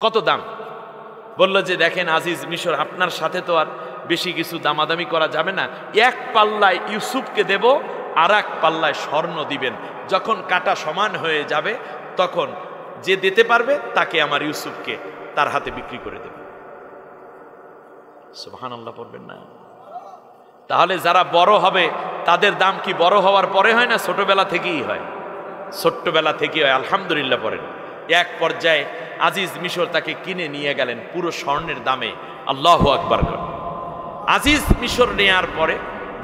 কত দাম? বলল যে দেখেন আজিজ মিশর, আপনার সাথে তো আর বেশি কিছু দামাদামি করা যাবে না, এক পাল্লায় ইউসুফকে দেব, আর এক পাল্লায় স্বর্ণ দিবেন। যখন কাটা সমান হয়ে যাবে তখন যে দিতে পারবে তাকে আমার ইউসুফকে তার হাতে বিক্রি করে দেব। সুবহানাল্লাহ পড়বেন না? তাহলে যারা বড় হবে তাদের দাম কি বড় হওয়ার পরে হয় না ছোটবেলা থেকেই হয়? ছোট্টবেলা থেকেই হয়। আলহামদুলিল্লাহ পড়েন। এক পর্যায়ে আজিজ মিশর তাকে কিনে নিয়ে গেলেন পুরো স্বর্ণের দামে। আল্লাহু আকবার। আজিজ মিশর নেয়ার পরে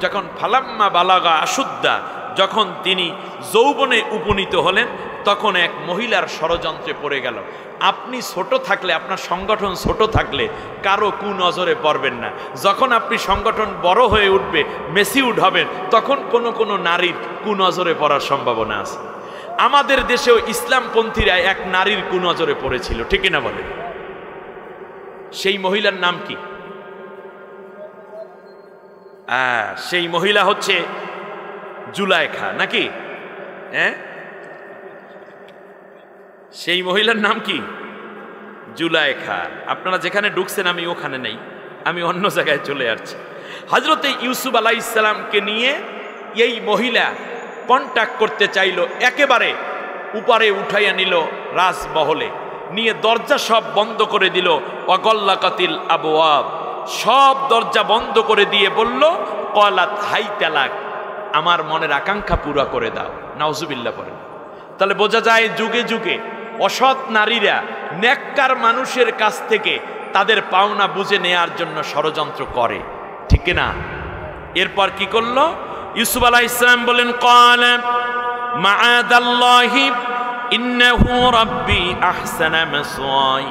যখন ফালাম্মা বালাগা আশুদ্দা, যখন তিনি যৌবনে উপনীত হলেন, তখন এক মহিলার ষড়যন্ত্রে পড়ে গেল। আপনি ছোট থাকলে, আপনার সংগঠন ছোট থাকলে কারো কুনজরে পড়বেন না। যখন আপনি সংগঠন বড় হয়ে উঠবে, মেসিউড হবেন, তখন কোনো নারীর কুনজরে পড়ার সম্ভাবনা আছে। আমাদের দেশেও ইসলামপন্থীরা এক নারীর কুনজরে পড়েছিল, ঠিক না বলে? সেই মহিলার নাম কি? সেই মহিলা হচ্ছে জুলাইখা, নাকি? হ্যাঁ, সেই মহিলার নাম কি? জুলাইখা। আপনারা যেখানে ঢুকছেন আমি ওখানে নেই, আমি অন্য জায়গায় চলে আসছি। হযরতে ইউসুফ আলাইহিস সালামকে নিয়ে এই মহিলা কন্ট্যাক্ট করতে চাইল, একেবারে উপরে উঠাইয়া নিল রাজমহলে, নিয়ে দরজা সব বন্ধ করে দিল। ওয়াগল্লাকাতিল আবওয়াব, সব দরজা বন্ধ করে দিয়ে বলল, ক্বালাত হাইতালাক, আমার মনের আকাঙ্ক্ষা পুরা করে দাও। নাউজুবিল্লাহ পড়েন। তাহলে বোঝা যায় যুগে যুগে অসৎ নারীরা নেককার মানুষের কাছ থেকে তাদের পাওনা বুঝে নেয়ার জন্য ষড়যন্ত্র করে, ঠিক না? এরপর কি করলো? ইউসুফ আলাইহিস সালাম বলেন, ক্বালা মাআদাল্লাহি ইন্নাহু রাব্বি আহসানা মাসওয়াই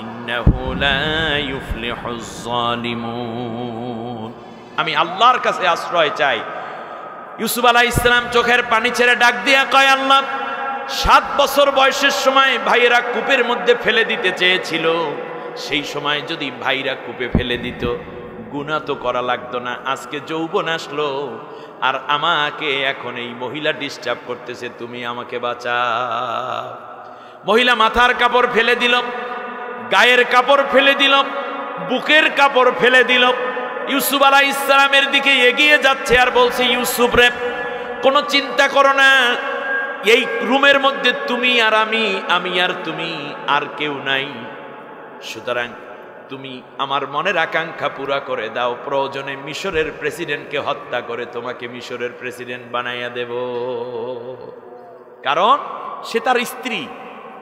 ইন্নাহু লা ইউফলিহুজ জালিমুন। আমি আল্লাহর কাছে আশ্রয় চাই। ইউসুফ আলাইহিস সালাম চোখের পানি ছেড়ে ডাক দিয়া কয়, আল্লাহ, 7 বছর বয়সের সময় ভাইয়েরা কূপের মধ্যে ফেলে দিতে চেয়েছিল, সেই সময় যদি ভাইরা কূপে ফেলে দিত গুনাহ তো করা লাগতো না। আজকে যৌবন আসলো আর আমাকে এখন এই মহিলা ডিস্টার্ব করতেছে, তুমি আমাকে বাঁচাও। মহিলা মাথার কাপড় ফেলে দিল, গায়ের কাপড় ফেলে দিল, বুকের কাপড় ফেলে দিল, ইউসুফ আলাইহিস সালামের দিকে এগিয়ে যাচ্ছে আর বলছে, ইউসুফ রে, কোনো চিন্তা করো না, এই রুমের মধ্যে তুমি আর আমি আর তুমি, আর কেউ নাই। সুতরাং তুমি আমার মনের আকাঙ্ক্ষা পুরা করে দাও, প্রয়োজনে মিশরের প্রেসিডেন্টকে হত্যা করে তোমাকে মিশরের প্রেসিডেন্ট বানাইয়া দেব। কারণ সে তার স্ত্রী,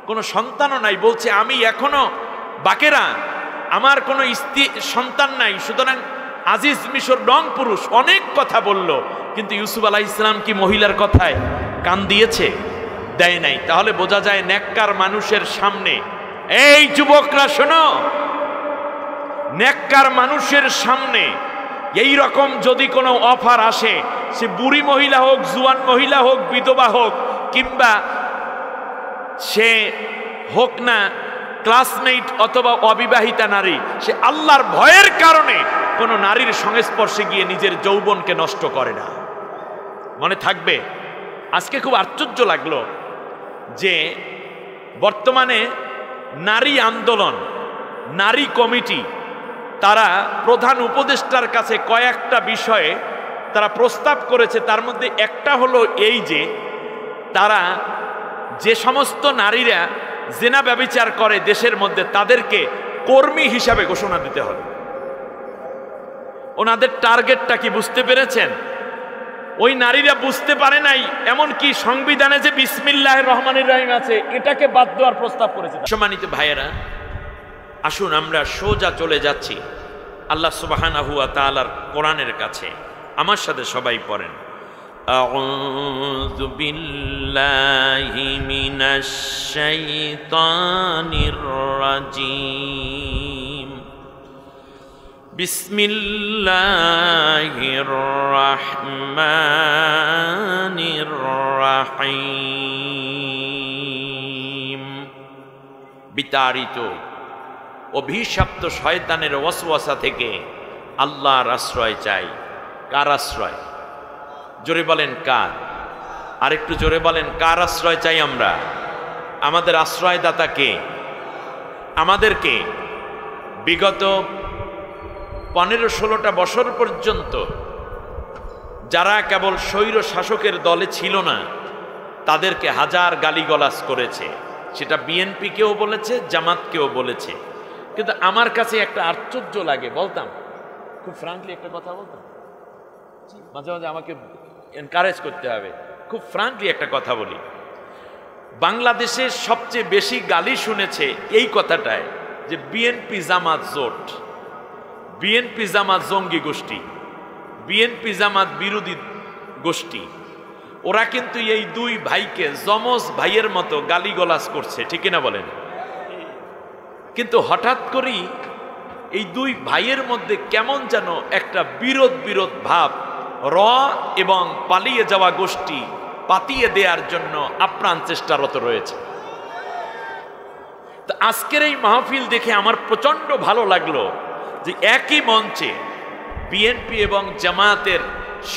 কোনো সন্তানও নাই। বলছে আমি এখনো বাকেরা, আমার কোনো সন্তান নাই। সুতরাং আজিজ মিশর ডং পুরুষ, অনেক কথা বলল, কিন্তু ইউসুফ আলাইহিস সালাম কি মহিলার কথায় কান দিয়েছে? দেয় নাই। তাহলে বোঝা যায় নেককার মানুষের সামনে, এই যুবকরা শোনো, নেককার মানুষের সামনে এই রকম যদি কোনো অফার আসে, সে বুড়ি মহিলা হোক, জুয়ান মহিলা হোক, বিধবা হোক, কিংবা সে হোক না ক্লাসমেট অথবা অবিবাহিতা নারী, সে আল্লাহর ভয়ের কারণে কোনো নারীর সংস্পর্শে গিয়ে নিজের যৌবনকে নষ্ট করে না। মনে থাকবে। আজকে খুব আশ্চর্য লাগলো যে বর্তমানে নারী আন্দোলন, নারী কমিটি, তারা প্রধান উপদেষ্টার কাছে কয়েকটা বিষয়ে তারা প্রস্তাব করেছে। তার মধ্যে একটা হলো এই যে তারা যে সমস্ত নারীরা জেনা ব্যভিচার করে দেশের মধ্যে, তাদেরকে কর্মী হিসাবে ঘোষণা দিতে হবে। ওনাদের টার্গেটটা কি বুঝতে পেরেছেন? ওই নারীরা বুঝতে পারে নাই, এমনকি সংবিধানে যে বিসমিল্লাহির রহমানির রহিম আছে, এটাকে বাদ দেওয়ার প্রস্তাব করেছে। সম্মানিত ভাইয়েরা, আসুন আমরা সোজা চলে যাচ্ছি আল্লাহ সুবহানাহু ওয়া তাআলার কোরআনের কাছে। আমার সাথে সবাই পড়েন, আউযু বিল্লাহি মিনাশ শাইতানির রাজীম, বিসমিল্লাহির রহমানির রহিম। বিতাড়িত অভিশপ্ত শয়তানের ওয়াসওয়াসা থেকে আল্লাহর আশ্রয় চাই। কার আশ্রয়? জোরে বলেন কার? আরেকটু জোরে বলেন, কার আশ্রয় চাই আমরা? আমাদের আশ্রয়দাতা কে? আমাদেরকে বিগত 15-16টা বছর পর্যন্ত যারা কেবল স্বৈর শাসকের দলে ছিল না তাদেরকে হাজার গালিগালাজ করেছে, সেটা বিএনপিকেও বলেছে, জামাতকেও বলেছে। কিন্তু আমার কাছে একটা আশ্চর্য লাগে, বলতাম খুব ফ্রাঙ্কলি একটা কথা বলতাম, মাঝে মাঝে আমাকে এনকারেজ করতে হবে, খুব ফ্রাঙ্কলি একটা কথা বলি। বাংলাদেশের সবচেয়ে বেশি গালি শুনেছে এই কথাটায় যে বিএনপি জামাত জোট, বিএনপি জামাত জঙ্গি গোষ্ঠী, বিএনপি জামাত বিরোধী গোষ্ঠী। ওরা কিন্তু এই দুই ভাইকে যমজ ভাইয়ের মতো গালিগালাজ করছে, ঠিক না বলেন? কিন্তু হঠাৎ করেই এই দুই ভাইয়ের মধ্যে কেমন যেন একটা বিরোধ বিরোধ ভাব র এবং পালিয়ে যাওয়া গোষ্ঠী পাতিয়ে দেওয়ার জন্য আপ্রাণ চেষ্টারত রয়েছে। তো আজকের এই মাহফিল দেখে আমার প্রচন্ড ভালো লাগলো যে একই মঞ্চে বিএনপি এবং জামায়াতের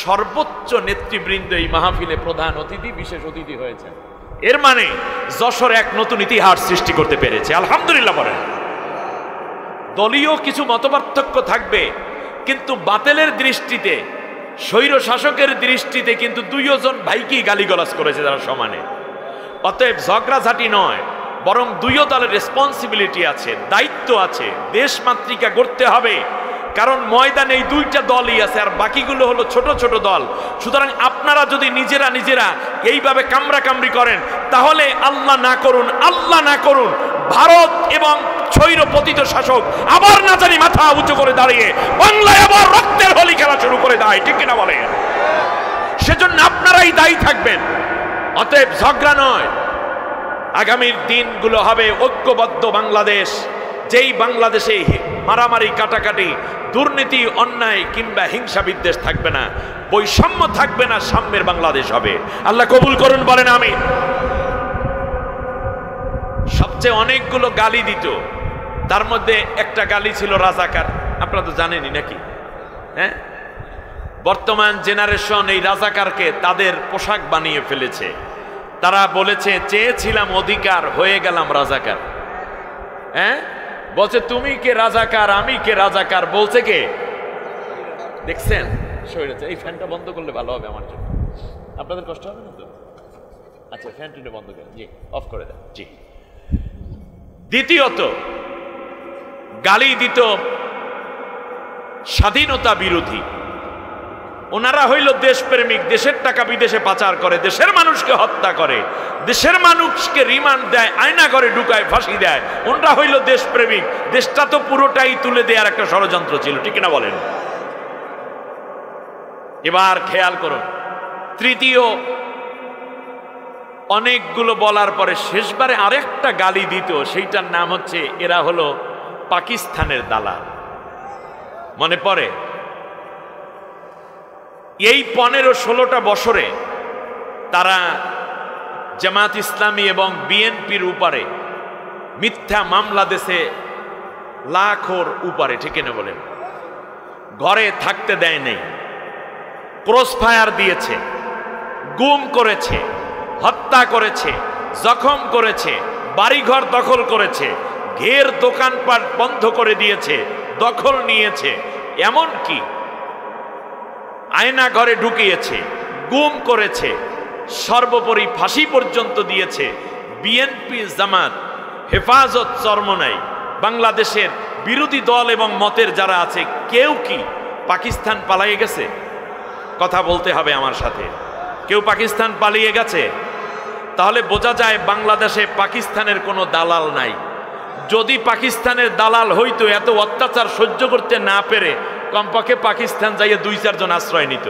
সর্বোচ্চ নেতৃবৃন্দ এই মাহফিলে প্রধান অতিথি, বিশেষ অতিথি হয়েছেন। এর মানে যশোর এক নতুন ইতিহাস সৃষ্টি করতে পেরেছে, আলহামদুলিল্লাহ বলেন। দলীয় কিছু মতপার্থক্য থাকবে, কিন্তু বাতিলের দৃষ্টিতে, স্বৈর শাসকের দৃষ্টিতে কিন্তু দুইজন ভাইকেই গালিগালাজ করেছে তারা সমানে। অতএব ঝগড়াঝাটি নয়, বরং দুই দলের রেসপন্সিবিলিটি আছে, দায়িত্ব আছে, দেশমাতৃকা গড়তে হবে। কারণ ময়দানে এই দুইটা দলই আছে, আর বাকিগুলো হলো ছোট ছোট দল। সুতরাং আপনারা যদি নিজেরা নিজেরা এইভাবে কামড়াকামড়ি করেন, তাহলে আল্লাহ না করুন, আল্লাহ না করুন, ভারত এবং স্বৈর পতিত শাসক আবার না জানি মাথা উঁচু করে দাঁড়িয়ে বাংলায় আবার রক্তের হোলি খেলা শুরু করে দেয়, ঠিক কিনা বলেন? সেজন্য আপনারাই দায়ী থাকবেন। অতএব ঝগড়া নয়, আগামীর দিনগুলো হবে ঐক্যবদ্ধ বাংলাদেশ, যেই বাংলাদেশে মারামারি, কাটাকাটি, দুর্নীতি, অন্যায় কিংবা হিংসা বিদ্বেষ থাকবে না, বৈষম্য থাকবে না, সাম্যের বাংলাদেশ হবে। আল্লাহ কবুল করুন, বলেন আমিন। সবচেয়ে অনেকগুলো গালি দিত, তার মধ্যে একটা গালি ছিল রাজাকার। আপনারা তো জানেনই নাকি? হ্যাঁ, বর্তমান জেনারেশন এই রাজাকারকে তাদের পোশাক বানিয়ে ফেলেছে। তারা বলেছে চেয়েছিলাম অধিকার, হয়ে গেলাম রাজাকার। হ্যাঁ, বলছে তুমি কে রাজাকার, আমি কে রাজাকার, বলছে কে? দেখছেন? এই ফ্যানটা বন্ধ করলে ভালো হবে আমার জন্য, আপনাদের কষ্ট হবে না তো? আচ্ছা, ফ্যানটা বন্ধ করেন, জি, অফ করে দেন, জি। দ্বিতীয়ত, গালি দিত স্বাধীনতা বিরোধী। ওনারা হইল দেশপ্রেমিক, দেশের টাকা বিদেশে পাচার করে, দেশের মানুষকে হত্যা করে, দেশের মানুষকে রিমান্ড দেয়, আয়না ঘরে ঢুকায়, ফাঁসি দেয়। ওনারা হইল দেশপ্রেমিক। দেশটা তো পুরোটাই তুলে দেওয়ার একটা ষড়যন্ত্র ছিল, ঠিক না বলেন? এবার খেয়াল করুন, তৃতীয়, অনেকগুলো বলার পরে শেষবারে আরেকটা গালি দিত, সেইটার নাম হচ্ছে এরা হলো পাকিস্তানের দালাল। মনে পড়ে? এই 15-16টা বছরে তারা জামাত ইসলামী এবং বিএনপির উপরে মিথ্যা মামলা দেশে লাখোর উপরে, ঠিক না বলেন? ঘরে থাকতে দেয় নেই, ক্রস ফায়ার দিয়েছে, গুম করেছে, হত্যা করেছে, জখম করেছে, বাড়িঘর দখল করেছে, ঘের দোকানপাট বন্ধ করে দিয়েছে, দখল নিয়েছে, এমনকি আয়না ঘরে ঢুকিয়েছে, গুম করেছে, সর্বোপরি ফাঁসি পর্যন্ত দিয়েছে। বিএনপি, জামাত, হেফাজত, চরমনাই, বাংলাদেশের বিরোধী দল এবং মতের যারা আছে, কেউ কি পাকিস্তান পালিয়ে গেছে? কথা বলতে হবে আমার সাথে। কেউ পাকিস্তান পালিয়ে গেছে? তাহলে বোঝা যায় বাংলাদেশে পাকিস্তানের কোনো দালাল নাই। যদি পাকিস্তানের দালাল হইতো, এত অত্যাচার সহ্য করতে না পেরে কমপক্ষে পাকিস্তান যাইয়ে 2-4 জন আশ্রয় নিত।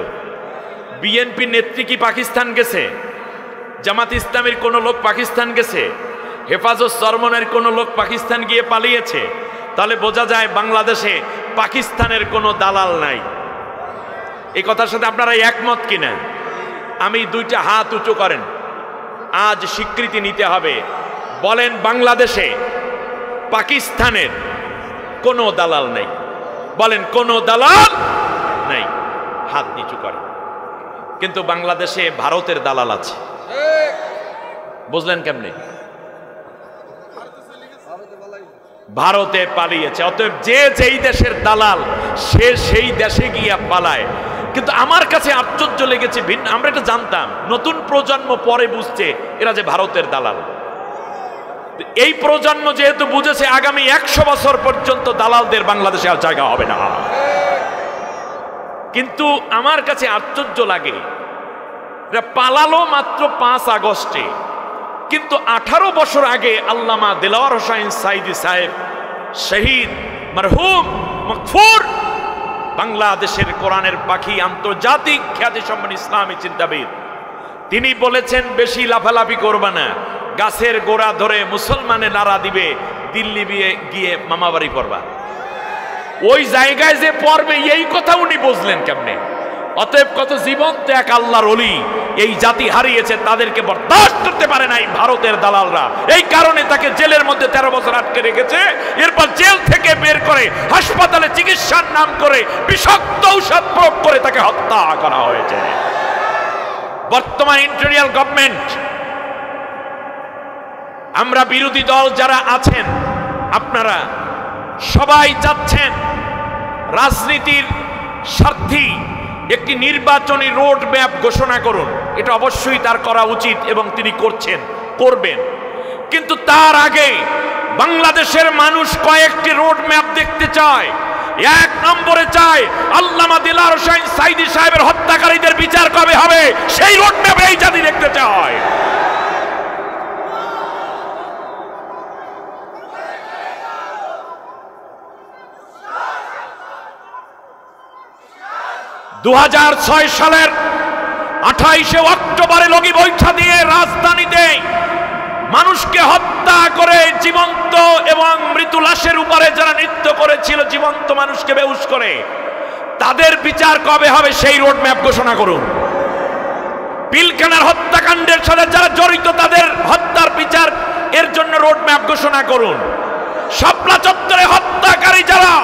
বিএনপি নেত্রী কি পাকিস্তান গেছে? জামাত ইসলামের কোনো লোক পাকিস্তান গেছে? হেফাজত চরমনের কোনো লোক পাকিস্তান গিয়ে পালিয়েছে? তাহলে বোঝা যায় বাংলাদেশে পাকিস্তানের কোনো দালাল নাই। এই কথার সাথে আপনারা একমত কিনা? আমি 2টা হাত উঁচু করেন, আজ স্বীকৃতি নিতে হবে। বলেন বাংলাদেশে পাকিস্তানের কোনো দালাল নেই। বলেন কোনো দালাল নাই, হাত নিচু করেন। কিন্তু বাংলাদেশে ভারতের দালাল আছে। বুঝলেন কেমনে? ভারতে পালিয়েছে। অতএব যে যেই দেশের দালাল সে সেই দেশে গিয়া পালায়। কিন্তু আমার কাছে আশ্চর্য লেগেছে, ভিন্ন আমরা এটা জানতাম, নতুন প্রজন্ম পরে বুঝছে এরা যে ভারতের দালাল। এই প্রজন্ম যেহেতু বুঝেছে আগামী 100 বছর পর্যন্ত দালালদের বাংলাদেশে আর জায়গা হবে না। কিন্তু আমার কাছে আশ্চর্য লাগে, এরা পালালো মাত্র 5 আগস্টে, কিন্তু 18 বছর আগে আল্লামা দেলাওয়ার হোসাইন সাইদি সাহেব শহীদ মরহুম মকফুর, বাংলাদেশের কোরআনের পাখি, আন্তর্জাতিক খ্যাতিসম্পন্ন ইসলামী চিন্তাবিদ, তিনি বলেছেন বেশি লাফালাফি করবে না, গাছের গোড়া ধরে মুসলমানের নারা দিবে, দিল্লি গিয়ে মামাবাড়ি পড়বা। ওই জায়গায় যে পড়বে এই কথা উনি বুঝলেন কেমনে? অতএব কত জীবন্ত এক আল্লাহর ওলি এই জাতি হারিয়েছে, তাদেরকে বরদাস্ত করতে পারে নাই ভারতের দালালরা। এই কারণে তাকে জেলের মধ্যে 13 বছর আটকে রেখেছে। এরপর জেল থেকে বের করে হাসপাতালে চিকিৎসার নাম করে বিষাক্ত ঔষধ প্রয়োগ করে তাকে হত্যা করা হয়েছে। বর্তমান ইন্টেরিয়ার গভর্নমেন্ট, আমরা বিরোধী দল যারা আছেন আপনারা সবাই চাচ্ছেন রাজনীতির স্বার্থে একটি নির্বাচনী রোড ম্যাপ ঘোষণা করুন। এটা অবশ্যই তার করা উচিত এবং তিনি করবেন। কিন্তু তার আগে বাংলাদেশের মানুষ কয়েকটি রোড ম্যাপ দেখতে চায়। 1 নম্বরে চায় আল্লামা দেলাওয়ার হোসাইন সাইদি সাহেবের হত্যাকারীদের বিচার কবে হবে, সেই রোড ম্যাপ এই জাতি দেখতে চায়। 2006 সালের 28শে অক্টোবরে লগি বৈঠা দিয়ে রাজধানীতে মানুষকে হত্যা করে জীবন্ত এবং মৃত লাশের উপরে যারা নৃত্য করেছিল জীবন্ত মানুষকে বেহুশ করে, তাদের বিচার কবে হবে সেই রোড ম্যাপ ঘোষণা করুন। পিলখানার হত্যাকাণ্ডের সাথে যারা জড়িত তাদের হত্যার বিচার এর জন্য রোড ম্যাপ ঘোষণা করুন। শাপলা চত্বরে হত্যাকারী যারা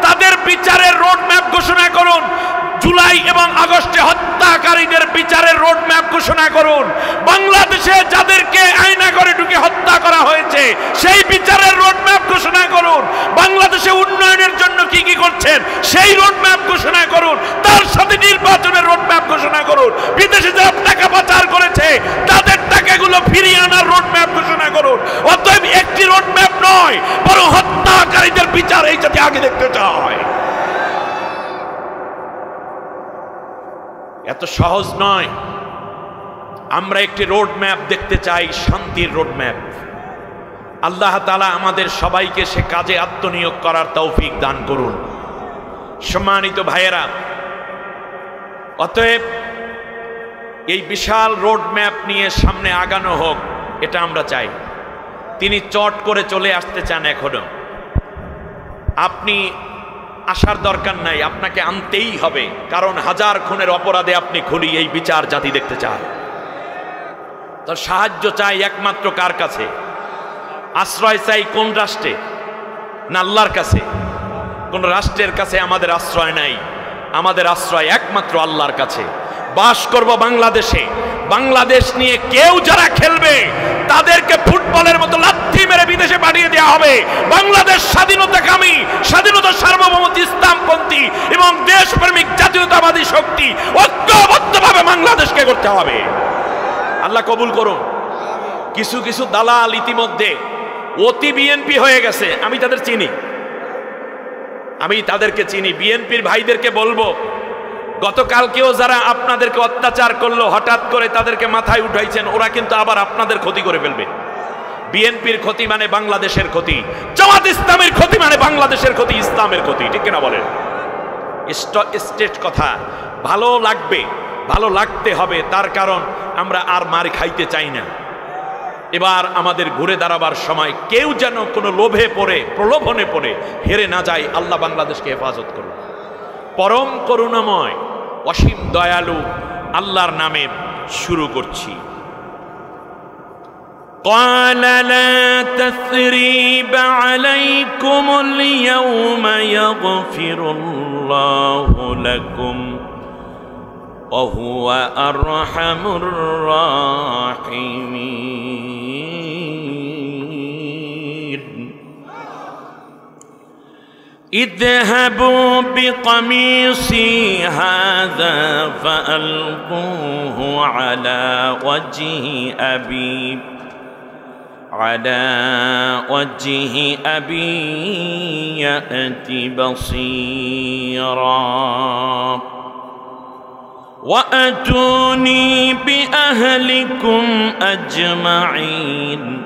তাদের বিচারের রোড ম্যাপ ঘোষণা করুন। জুলাই এবং আগস্টে হত্যাকারীদের বিচারের রোড ম্যাপ ঘোষণা করুন। বাংলাদেশে যাদেরকে আয়না করে ঢুকে হত্যা করা হয়েছে সেই বিচারের রোড ম্যাপ ঘোষণা করুন। বাংলাদেশে উন্নয়নের জন্য কি কি করছেন সেই রোড ম্যাপ ঘোষণা করুন। তার সাথে নির্বাচনের রোড ম্যাপ ঘোষণা করুন। বিদেশে যারা টাকা পাচার করেছে তাদের টাকাগুলো ফিরিয়ে আনার রোড ম্যাপ ঘোষণা করুন। অতএব একটি রোড ম্যাপ নয়, বরং হত্যাকারীদের বিচার এই জাতি আগে দেখতে চায়। এত সহজ নয়। আমরা একটি রোড ম্যাপ দেখতে চাই, শান্তির রোড ম্যাপ। আল্লাহ তাআলা আমাদের সবাইকে সে কাজে আত্মনিয়োগ করার তৌফিক দান করুন। সম্মানিত ভাইয়েরা, অতএব এই বিশাল রোড ম্যাপ নিয়ে সামনে আগানো হোক, এটা আমরা চাই। তিনি চট করে চলে আসতে চান, এখনো আপনি আসার দরকার নাই, আপনাকে আনতেই হবে। কারণ 1000 খুনের অপরাধে আপনি খুনি, এই বিচার জাতি দেখতে চায়। তার সাহায্য চাই একমাত্র কার কাছে? আশ্রয় চাই কোন রাষ্ট্রে? না আল্লাহর কাছে। কোন রাষ্ট্রের কাছে আমাদের আশ্রয় নাই, আমাদের আশ্রয় একমাত্র আল্লাহর কাছে। বাস করব বাংলাদেশে। বাংলাদেশ নিয়ে কেউ যারা খেলবে তাদেরকে ফুটবলের মতো লাথি মেরে বিদেশে পাঠিয়ে দেওয়া হবে। বাংলাদেশ স্বাধীনতাকামী, স্বাধীনতা সার্বভৌমত্ব, ইসলামপন্থী এবং দেশপ্রেমিক জাতীয়তাবাদী শক্তি ঐক্যবদ্ধভাবে বাংলাদেশকে করতে হবে। আল্লাহ কবুল করুন। কিছু কিছু দালাল ইতিমধ্যে অতি বিএনপি হয়ে গেছে, আমি তাদের চিনি, আমি তাদেরকে চিনি। বিএনপির ভাইদেরকে বলবো, গতকালকেও যারা আপনাদেরকে অত্যাচার করলো হঠাৎ করে তাদেরকে মাথায় উঠাইছেন, ওরা কিন্তু আবার আপনাদের ক্ষতি করে ফেলবে। বিএনপির ক্ষতি মানে বাংলাদেশের ক্ষতি, জামাত ইসলামের ক্ষতি মানে বাংলাদেশের ক্ষতি, ইসলামের ক্ষতি। ঠিক কিনা বলেন? স্টেট কথা ভালো লাগবে, ভালো লাগতে হবে। তার কারণ আমরা আর মার খাইতে চাই না। এবার আমাদের ঘুরে দাঁড়াবার সময় কেউ যেন কোনো লোভে পড়ে, প্রলোভনে পড়ে হেরে না যায়। আল্লাহ বাংলাদেশকে হেফাজত করুন। পরম করুণাময় অসীম দয়ালু আল্লাহর নামে শুরু করছি। قال لا تثريب عليكم اليوم يغفر الله لكم وهو أرحم الراحمين اذهبوا بقميصي هذا فألقوه على وجه أبي يأت بصيرا وأتوني بأهلكم أجمعين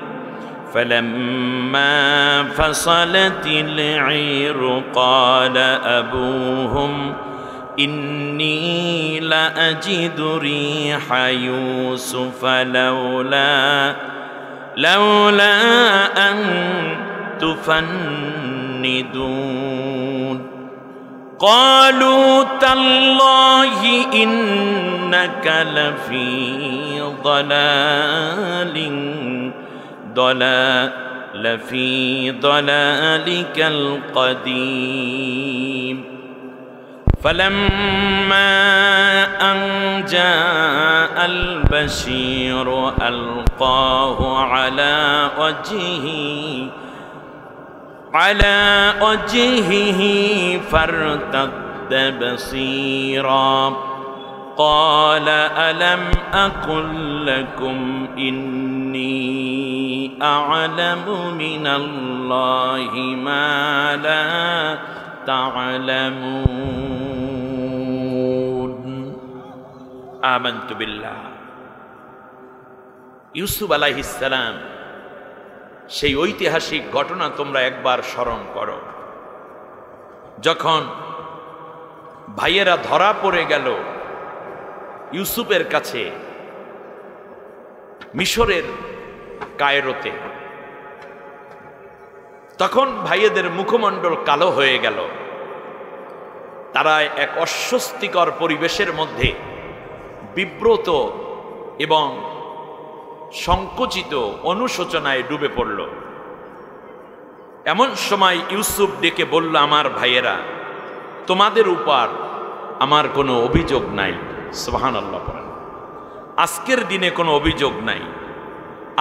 فلما فصلت العير قال أبوهم إني لأجد ريح يوسف لولا أن تفندون قالوا تالله إنك لفي ضلالك القديم فلما أن جاء البشير ألقاه على وجهه فارتد بصيرا قال ألم أقل لكم إني أعلم من الله ما لا تعلمون آمنت بالله ইউসুফ আলাইহিস সালাম সেই ঐতিহাসিক ঘটনা তোমরা একবার স্মরণ করো, যখন ভাইয়েরা ধরা পড়ে গেল ইউসুফের কাছে মিশরের কায়রোতে, তখন ভাইয়েদের মুখমণ্ডল কালো হয়ে গেল। তারা এক অস্বস্তিকর পরিবেশের মধ্যে বিব্রত এবং সংকুচিত অনুশোচনায় ডুবে পড়ল। এমন সময় ইউসুফ ডেকে বলল, আমার ভাইয়েরা, তোমাদের উপর আমার কোনো অভিযোগ নাই। সুবহানাল্লাহ পড়েন। আজকের দিনে কোনো অভিযোগ নাই।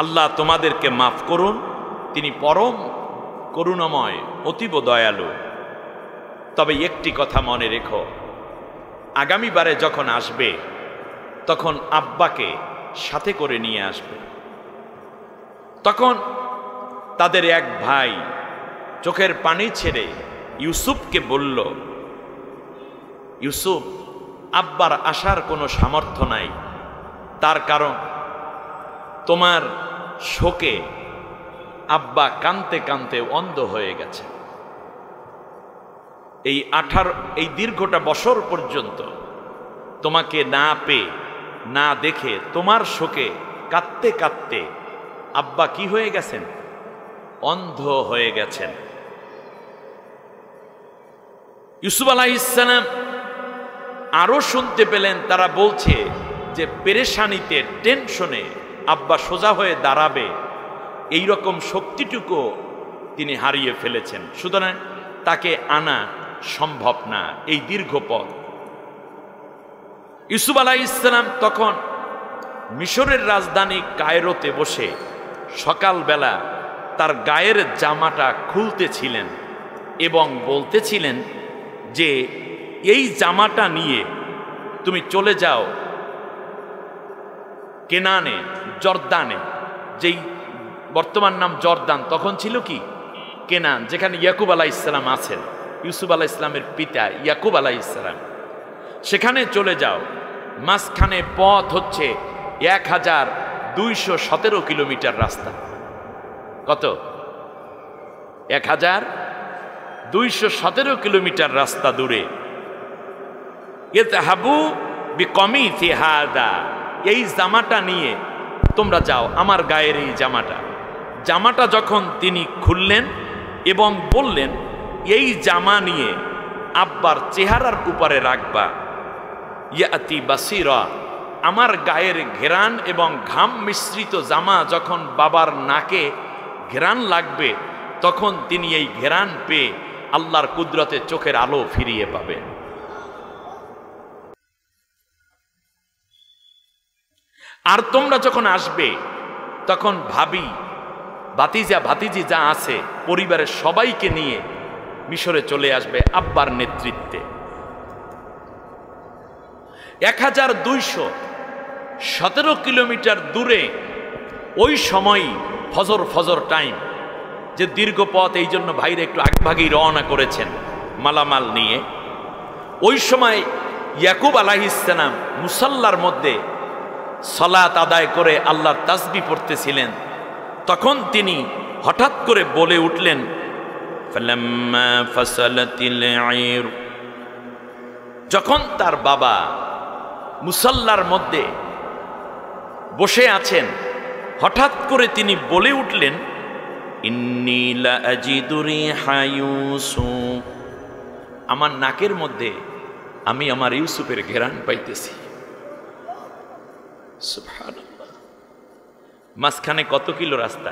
আল্লাহ তোমাদেরকে মাফ করুন, তিনি পরম করুণাময়, অতীব দয়ালু। তবে একটি কথা মনে রেখো, আগামীবারে যখন আসবে তখন আব্বাকে সাথে করে নিয়ে আসবে। তখন তাদের এক ভাই চোখের পানি ছেড়ে ইউসুফকে বলল, ইউসুফ, আব্বার আসার কোনো সামর্থ্য নাই, তার কারণ তোমার শোকে আব্বা কাঁদতে কাঁদতে অন্ধ হয়ে গেছে। এই দীর্ঘটা বছর পর্যন্ত তোমাকে না পেয়ে না দেখে তোমার শোকে কাঁদতে কাঁদতে আব্বা কি হয়ে গেছেন? অন্ধ হয়ে গেছেন। ইউসুফ আলাইহিস সালাম আরো শুনতে পেলেন তারা বলছে যে পেরেশানিতে, টেনশনে আব্বা সোজা হয়ে দাঁড়াবে এই রকম শক্তিটুকু তিনি হারিয়ে ফেলেছেন, সুতরাং তাকে আনা সম্ভব না এই দীর্ঘ পথ। ইউসুফ আলাইহিস সালাম তখন মিশরের রাজধানী কায়রোতে বসে সকালবেলা তার গায়ের জামাটা খুলতেছিলেন এবং বলতেছিলেন যে এই জামাটা নিয়ে তুমি চলে যাও কেনানে, জর্দানে, যেই বর্তমান নাম জর্দান, তখন ছিল কি কেনান, যেখানে ইয়াকুব আলাইহিস সালাম আছেন, ইউসুফ আলাইহিস সালামের পিতা ইয়াকুব আলাইহিস সালাম, সেখানে চলে যাও। মাঝখানে পথ হচ্ছে 1217 কিলোমিটার রাস্তা। কত? 1217 কিলোমিটার রাস্তা দূরে। ইযহাবু বিকমিসি হাযা, এই জামাটা নিয়ে তোমরা যাও, আমার গায়ের এই জামাটা যখন তিনি খুললেন এবং বললেন, এই জামা নিয়ে আব্বার চেহারার উপরে রাখবা, ইয়াতি বাসিরা, আমার গায়ের ঘেরান এবং ঘাম মিশ্রিত জামা যখন বাবার নাকে ঘেরান লাগবে তখন তিনি এই ঘেরান পেয়ে আল্লাহর কুদরতে চোখের আলো ফিরিয়ে পাবেন। আর তোমরা যখন আসবে তখন ভাতিজি যা আছে পরিবারের সবাইকে নিয়ে মিশরে চলে আসবে আব্বার নেতৃত্বে। 1217 কিলোমিটার দূরে ওই সময় ফজর টাইম, যে দীর্ঘ পথ, এই জন্য ভাইরা একটু আগভাগেই রওনা করেছেন মালামাল নিয়ে। ওই সময় ইয়াকুব আলাইহিস সালাম মুসাল্লার মধ্যে সালাত আদায় করে আল্লাহর তাসবিহ পড়তেছিলেন। তখন তিনি হঠাৎ করে বলে উঠলেন, ফালাম্মা ফাসালাতিল আইর। যখন তার বাবা মুসাল্লার মধ্যে বসে আছেন, হঠাৎ করে তিনি বলে উঠলেন, ইন্নী লা আজিদু রিহা ইউসুফ। আমার নাকের মধ্যে আমি আমার ইউসুফের ঘ্রাণ পাইতেছি। সুবহানাল্লাহ। মাঝখানে কত কিলো রাস্তা?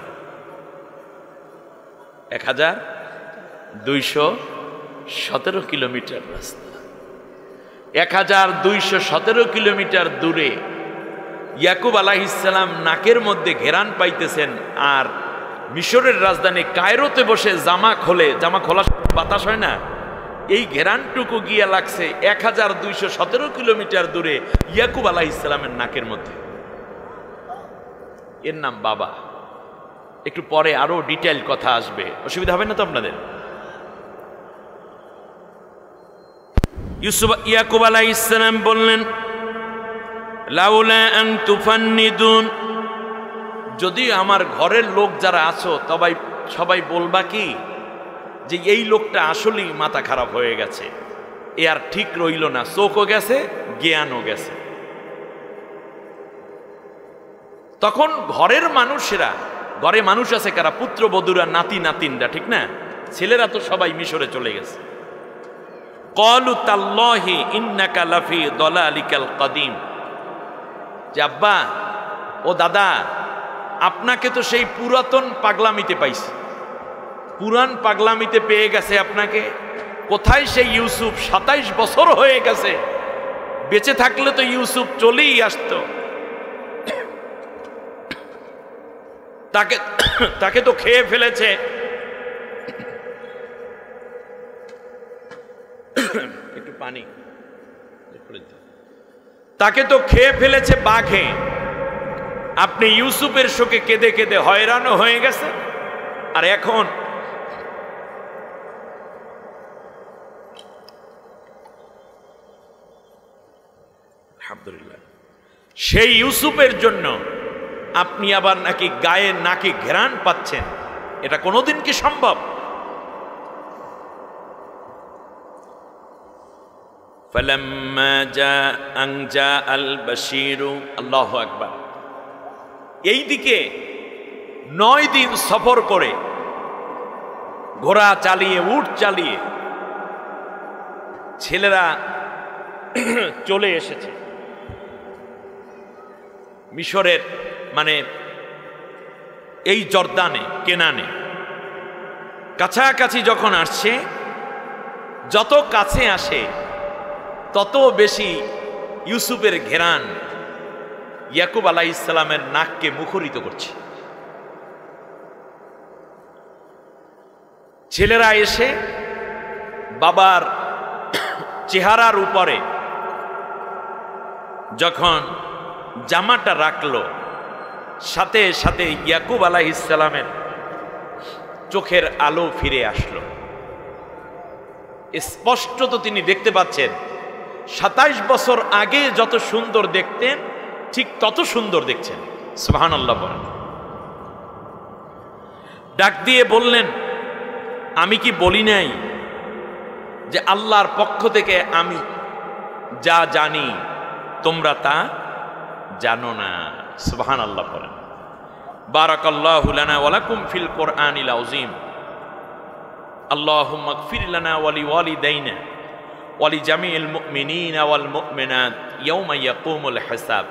1217 কিলোমিটার রাস্তা। 1217 কিলোমিটার দূরে ইয়াকুব আলাইহিস সালাম নাকের মধ্যে ঘেরান পাইতেছেন, আর মিশরের রাজধানী কায়রোতে বসে জামা খোলা বাতাস হয় না, এই ঘেরানটুকু গিয়া লাগছে 1217 কিলোমিটার দূরে ইয়াকুব আলাইহিস সালামের নাকের মধ্যে। এর নাম বাবা। একটু পরে আরো ডিটেইল কথা আসবে, অসুবিধা হবে না তো আপনাদের? ইয়াকুব আলাইহিস সালাম বললেন, লাউলা আন তুফান্নিদুন, যদি আমার ঘরের লোক যারা আছো সবাই বলবা কি যে এই লোকটা আসলেই মাথা খারাপ হয়ে গেছে, এ আর ঠিক রইল না, চোখও গেছে, জ্ঞানও গেছে। তখন ঘরের মানুষেরা, ঘরে মানুষ আছে কারা? পুত্রবধূরা, নাতিনরা, ঠিক না? ছেলেরা তো সবাই মিশরে চলে গেছে। ক্বালু তাল্লাহি ইন্নাকা লাফি দালালিকাল কাদিম। যে আব্বা, ও দাদা, আপনাকে তো সেই পুরাতন পাগলামিতে পাইছি, পুরান পাগলামিতে পেয়ে গেছে আপনাকে। কোথায় সেই ইউসুফ? 27 বছর হয়ে গেছে, বেঁচে থাকলে তো ইউসুফ চলেই আসতো। তাকে তো খেয়ে ফেলেছে। একটু পানি। তাকে তো খেয়ে ফেলেছে বাঘে। আপনি ইউসুফের শোকে কেঁদে কেঁদে হয়রানও হয়ে গেছে, আর এখন আলহামদুলিল্লাহ সেই ইউসুফের জন্য আপনি আবার নাকি গায়ে নাকি ঘ্রাণ পাচ্ছেন। এটা কোনোদিন কি সম্ভব? ফালাম্মা জা আল বাশীরু, আল্লাহু আকবার। এইদিকে 9 দিন সফর করে, ঘোড়া চালিয়ে, উট চালিয়ে ছেলেরা চলে এসেছে মিশরের, মানে এই জর্দানে, কেনানে কাছাকাছি যখন আসছে, যত কাছে আসে তত বেশি ইউসুফের ঘেরান ইয়াকুব আলাইহিস সালামের নাককে মুখরিত করছে। ছেলেরা এসে বাবার চেহারার উপরে যখন জামাটা রাখলো, সাথে সাথে ইয়াকুব আলাইহিস সালামের চোখের আলো ফিরে আসলো। স্পষ্ট তো তিনি দেখতে পাচ্ছেন 27 বছর আগে যত সুন্দর দেখতেন, ঠিক তত সুন্দর দেখছেন। সুবহানাল্লাহ বলেন। ডাক দিয়ে বললেন, আমি কি বলি নাই যে আল্লাহর পক্ষ থেকে আমি যা জানি তোমরা তা জানো না? সুবহানাল্লাহ বলেন। বারাকাল্লাহু লানা ওয়া লাকুম ফিল কোরআনিল আযীম। আল্লাহুম্মা ইগফির লানা ওয়া লিওয়ালিদাইনা ওয়া লিজামিল মুমিনিনা ওয়াল মুমিনাত ইয়াওমা ইয়াকুমুল হিসাব।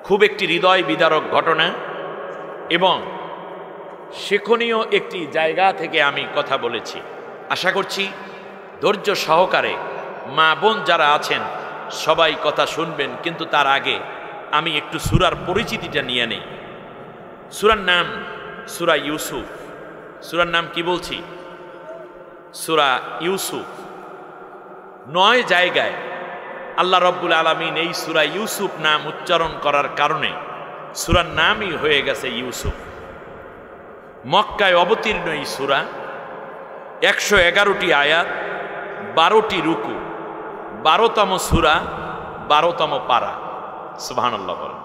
খুব একটি হৃদয় বিদারক ঘটনা এবং শিক্ষণীয় একটি জায়গা থেকে আমি কথা বলেছি। আশা করছি ধৈর্য সহকারে মা বোন যারা আছেন সবাই কথা শুনবেন, কিন্তু তার আগে আমি একটু সূরার পরিচিতিটা নিয়ে নেই। সূরার নাম সূরা ইউসুফ। সূরার নাম কি বলছি? সূরা ইউসুফ। 9 জায়গায় আল্লাহ রাব্বুল আলামিন এই সূরা ইউসুফ নাম উচ্চারণ করার কারণে সূরার নামই হয়ে গেছে ইউসুফ। মক্কায় অবতীর্ণ এই সূরা, 111টি আয়াত, 12টি রুকু, 12তম সূরা, 12তম পারা। সুবহানাল্লাহ বলেন।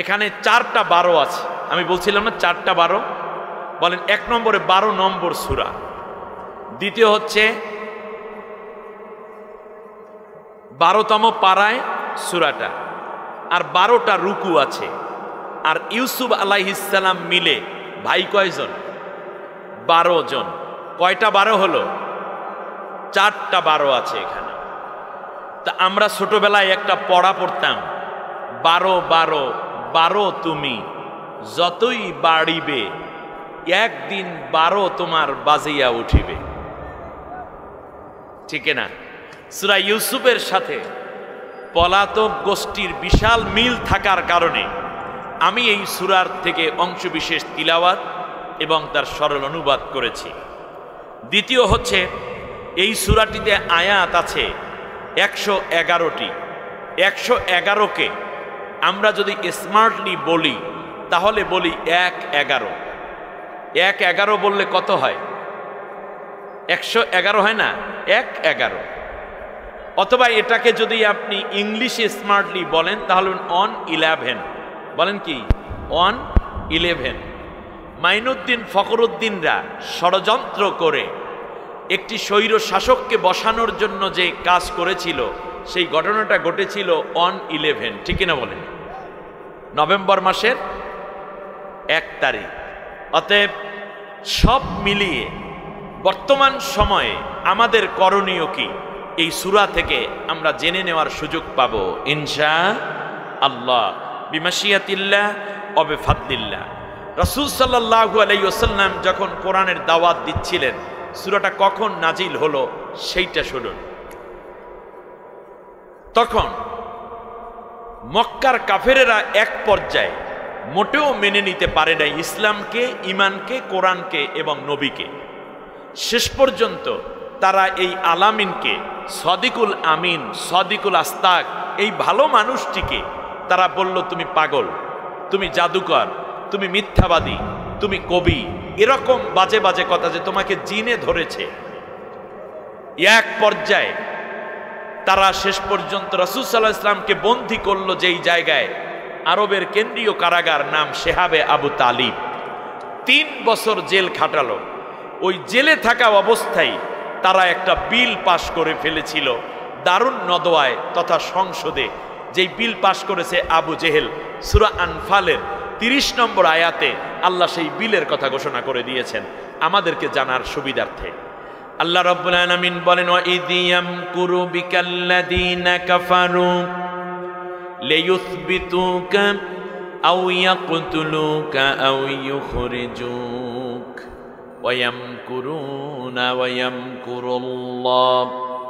এখানে 4টা 12 আছে। আমি বলছিলাম না 4টা 12? বলেন 1 নম্বরে 12 নম্বর সূরা, দ্বিতীয় হচ্ছে 12তম পারায় সূরাটা, আর 12টা রুকু আছে। আর ইউসুফ আলাইহিস সালাম মিলে ভাই কয়জন? 12 জন। কয়টা 12 হলো? 4টা 12 আছে এখানে। তা আমরা ছোটবেলায় একটা পড়া পড়তাম, 12 12 12 তুমি যতই বাড়িবে, একদিন 12 তোমার বাজিয়া উঠিবে। ঠিক না? সূরা ইউসুফের সাথে পলাতক গোষ্ঠীর বিশাল মিল থাকার কারণে আমি এই সূরার থেকে অংশবিশেষ তিলাওয়াত এবং তার সরল অনুবাদ করেছি। দ্বিতীয় হচ্ছে এই সূরাটিতে আয়াত আছে 111টি। 111কে আমরা যদি স্মার্টলি বলি তাহলে বলি 111। 111 বললে কত হয়? 111 হয় না? 111। অথবা এটাকে যদি আপনি ইংলিশে স্মার্টলি বলেন তাহলে 111। বলেন কি? 111। মাইনুদ্দিন ফখরুদ্দিনরা ষড়যন্ত্র করে একটি স্বৈর শাসককে বসানোর জন্য যে কাজ করেছিল, সেই ঘটনাটা ঘটেছিল 111। ঠিক না বলেন? নভেম্বর মাসের 1 তারিখ। অতএব সব মিলিয়ে বর্তমান সময়ে আমাদের করণীয় কি, এই সূরা থেকে আমরা জেনে নেওয়ার সুযোগ পাবো ইনশাআল্লাহ, বিমাশিয়াতিল্লাহ ওয়া বিফাদলিল্লাহ। রাসূল সাল্লাল্লাহু আলাইহি ওয়াসাল্লাম যখন কোরআনের দাওয়াত দিচ্ছিলেন, সূরাটা কখন নাজিল হলো সেইটা শুনুন। তখন মক্কার কাফেরেরা এক পর্যায়ে মোটেও মেনে নিতে পারে নাই ইসলামকে, ইমানকে, কোরআনকে এবং নবীকে। শেষ পর্যন্ত তারা এই আলামিনকে, সদিকুল আমিন, সদিকুল আস্তাক, এই ভালো মানুষটিকে তারা বলল তুমি পাগল, তুমি জাদুকর, তুমি মিথ্যাবাদী, তুমি কবি, এরকম বাজে বাজে কথা, যে তোমাকে জিনে ধরেছে। এক পর্যায়ে তারা শেষ পর্যন্ত রাসূল সাল্লাল্লাহু আলাইহি ওয়াসাল্লামকে বন্দী করলো যেই জায়গায়, আরবের কেন্দ্রীয় কারাগার, নাম শেহাবে আবু তালিব। 3 বছর জেল খাটালো। ওই জেলে থাকা অবস্থায় তারা একটা বিল পাশ করে ফেলেছিল দারুন নদওয়ায় তথা সংসদে, যেই বিল পাশ করেছে আবু জেহেল। সূরা আনফালের 30 নম্বর আয়াতে আল্লাহ সেই বিলের কথা ঘোষণা করে দিয়েছেন আমাদেরকে জানার সুবিধার্থে। আল্লাহ রাব্বুল আলামিন বলেন, ওয়া ইয ইয়ামকুরু বিকাল্লাযীনা কাফারু লিয়ুসবিতুকা আও ইয়াকতুলুকা আও ইউখরিজুক ওয়া ইয়ামকুরুনা ওয়া ইয়ামকুরুল্লাহ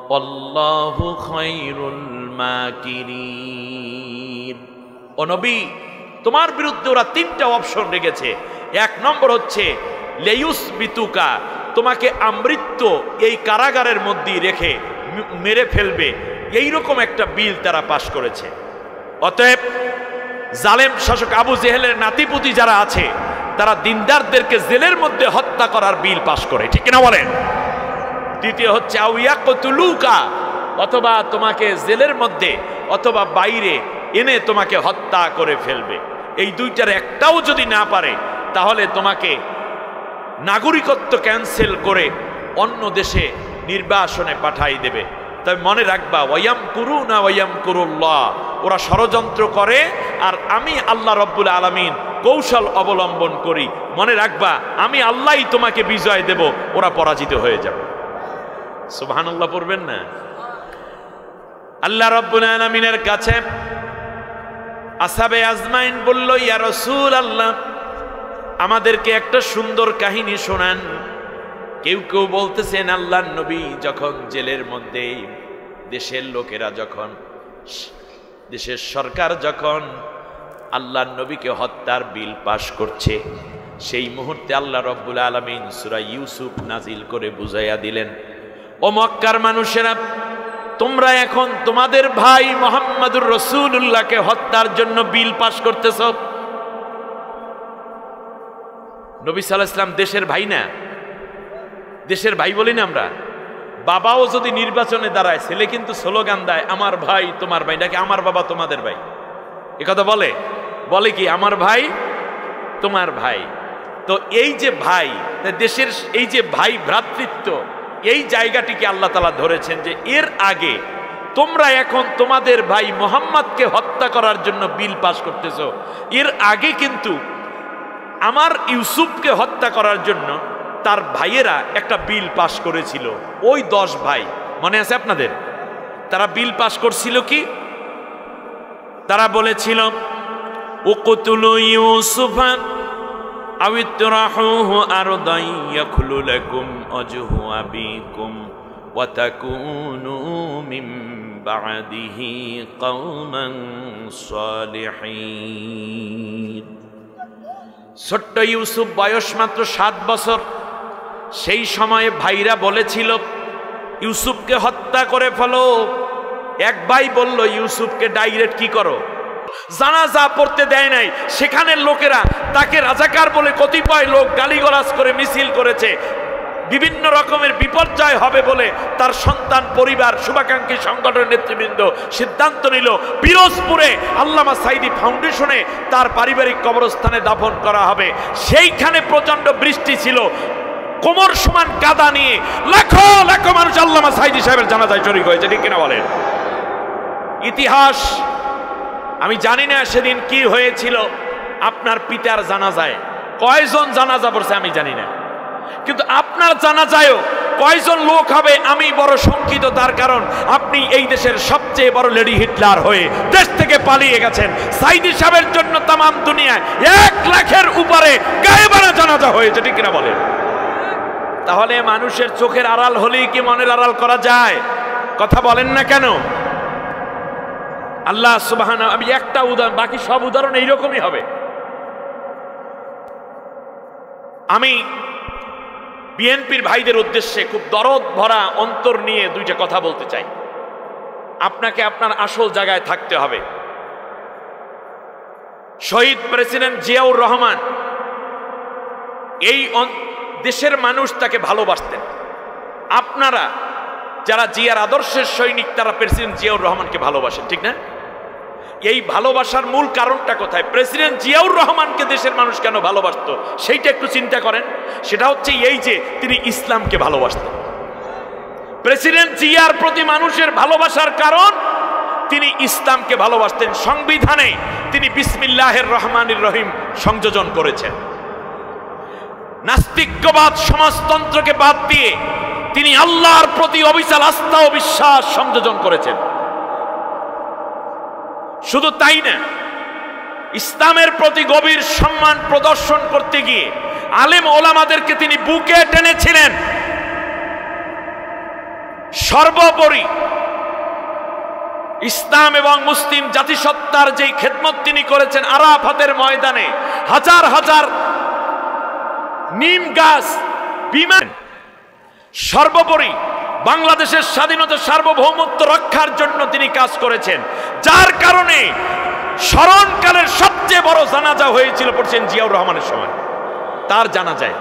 ওয়াল্লাহু খায়রুল মাকিরিন। ও নবী, তোমার বিরুদ্ধে ওরা 3টা অপশন রেখেছে। 1 নম্বর হচ্ছে লিয়ুসবিতুকা, তোমাকে আমৃত্য এই কারাগারের মধ্যেই রেখে মেরে ফেলবে, এইরকম একটা বিল তারা পাশ করেছে। অতএব জালেম শাসক আবু জেহেলের নাতিপুতি যারা আছে, তারা দিনদারদেরকে জেলের মধ্যে হত্যা করার বিল পাশ করে। ঠিক না বলেন? দ্বিতীয় হচ্ছে আও ইয়াকতুলুকা, অথবা তোমাকে জেলের মধ্যে অথবা বাইরে এনে তোমাকে হত্যা করে ফেলবে। এই 2টার একটাও যদি না পারে, তাহলে তোমাকে নাগরিকত্ব ক্যান্সেল করে অন্য দেশে নির্বাসনে পাঠাই দেবে। তবে মনে রাখবা, ওয়ায়ামকুরুনা ওয়ায়ামকুরুল্লাহ, ওরা ষড়যন্ত্র করে আর আমি আল্লাহ রব্বুল আলামিন কৌশল অবলম্বন করি। মনে রাখবা, আমি আল্লাহই তোমাকে বিজয় দেব, ওরা পরাজিত হয়ে যাবে। সুবহানাল্লাহ পড়বেন না? আল্লাহ রব্বুল আলামিনের কাছে আসহাবে আজমাইন বলল, ইয়া রাসূলুল্লাহ, আমাদেরকে একটা সুন্দর কাহিনী শোনান। কেউ কেউ বলতেছেন, আল্লাহর নবী যখন জেলের মধ্যে, দেশের লোকেরা যখন, দেশের সরকার যখন আল্লাহর নবীকে হত্যার বিল পাশ করছে, সেই মুহূর্তে আল্লাহ রব্বুল আলামিন সূরা ইউসুফ নাজিল করে বুঝাইয়া দিলেন, ও মক্কার মানুষেরা, তোমরা এখন তোমাদের ভাই মুহাম্মদুর রাসূলুল্লাহকে হত্যার জন্য বিল পাস করতেছ। নবী সাল্লাল্লাহু আলাইহি ওয়াসাল্লাম দেশের ভাই না? দেশের ভাই বলি না আমরা? বাবাও যদি নির্বাচনে দাঁড়ায়, ছেলে কিন্তু স্লোগান দেয়, আমার ভাই তোমার ভাই, নাকি আমার বাবা তোমাদের ভাই? এ কথা বলে? বলে কি আমার ভাই তোমার ভাই? তো এই যে ভাই, দেশের এই যে ভাই ভ্রাতৃত্ব, এই জায়গাটিকে আল্লাহ তাআলা ধরেছেন যে এর আগে তোমরা এখন তোমাদের ভাই মুহাম্মদকে হত্যা করার জন্য বিল পাস করতেছ। এর আগে কিন্তু আমার ইউসুফকে হত্যা করার জন্য তার ভাইয়েরা একটা বিল পাস করেছিল। ওই 10 ভাই মনে আছে আপনাদের? তারা বিল পাস করছিল কি? তারা বলেছিল, উকতুলু ইউসুফা আও ইতরাহুহু আরদান ইয়াখলু লাকুম ওয়াজহু আবিকুম ওয়া তাকুনু মিন বা'দিহি কওমান সালিহিন। ছোট্ট ইউসুফ, বয়স মাত্র 7 বছর। সেই সময়ে ভাইরা বলেছিল ইউসুফকে হত্যা করে ফেলো। এক ভাই বলল ইউসুফকে ডাইরেক্ট কি করো, জানাজা পড়তে দেয় নাই। সেখানের লোকেরা তাকে রাজাকার বলে কতিপয় লোক গালিগালাজ করে মিছিল করেছে। বিভিন্ন রকমের বিপর্যয় হবে বলে তার সন্তান, পরিবার, শুভাকাঙ্ক্ষী সংগঠনের নেতৃবৃন্দ সিদ্ধান্ত নিল পিরোজপুরে আল্লামা সাঈদী ফাউন্ডেশনে তার পারিবারিক কবরস্থানে দাফন করা হবে। সেইখানে প্রচন্ড বৃষ্টি ছিল, কোমর সমান কাদা নিয়ে লাখো লাখো মানুষ আল্লামা সাঈদী সাহেবের জানাজায় শরীক হয়েছে, ঠিক কিনা বলেন? ইতিহাস আমি জানি না সেদিন কি হয়েছিল। আপনার পিতার জানাজায় কয়জন জানাজা পড়ছে আমি জানি না, কিন্তু আপনার জানাজায়ও কয়জন লোক হবে আমি বড় শঙ্কিত। তার কারণ আপনি এই দেশের সবচেয়ে বড় লেডি হিটলার হয়ে দেশ থেকে পালিয়ে গেছেন। সাঈদী সাহেবের জন্য তাম দুনিয়ায় 1 লাখের উপরে গায়েবানা জানাজা হয়েছে, ঠিক কিনা বলেন? তাহলে মানুষের চোখের আড়াল হলেই কি মনের আড়াল করা যায়? কথা বলেন না কেন? আল্লাহ সুবহানাহু, আমি একটা উদাহরণ, বাকি সব উদাহরণ এইরকমই হবে। আমি বিএনপির ভাইদের উদ্দেশ্যে খুব দরদ ভরা অন্তর নিয়ে 2টা কথা বলতে চাই। আপনাকে আপনার আসল জায়গায় থাকতে হবে। শহীদ প্রেসিডেন্ট জিয়াউর রহমান, এই দেশের মানুষ তাকে ভালোবাসতেন। আপনারা যারা জিয়ার আদর্শের সৈনিক, তারা প্রেসিডেন্ট জিয়াউর রহমানকে ভালোবাসেন, ঠিক না? এই ভালোবাসার মূল কারণটা কোথায়? প্রেসিডেন্ট জিয়াউর রহমানকে দেশের মানুষ কেন ভালোবাসত সেইটা একটু চিন্তা করেন। সেটা হচ্ছে এই যে তিনি ইসলামকে ভালোবাসতেন। প্রেসিডেন্ট জিয়ার প্রতি মানুষের ভালোবাসার কারণ তিনি ইসলামকে ভালোবাসতেন। সংবিধানে তিনি বিসমিল্লাহির রহমানির রহিম সংযোজন করেছেন। নাস্তিক্যবাদ, সমাজতন্ত্রকে বাদ দিয়ে তিনি আল্লাহর প্রতি অবিচল আস্থা ও বিশ্বাস সংযোজন করেছেন। শুধু তাই না, ইসলামের প্রতি গভীর সম্মান প্রদর্শন করতে গিয়ে আলেম ওলামাদেরকে তিনি বুকে টেনেছিলেন। সর্বোপরি ইসলাম এবং মুসলিম জাতিসত্তার যেই খেদমত তিনি করেছেন, আরাফাতের ময়দানে হাজার হাজার নিম গাছ, বিমান, সর্বোপরি বাংলাদেশের স্বাধীনতা সার্বভৌমত্ব রক্ষার জন্য তিনি কাজ করেছেন। যার কারণে স্মরণকালের সবচেয়ে বড় জানাজা হয়েছিল পড়ছেন জিয়াউর রহমানের সময়, তার জানাজায়।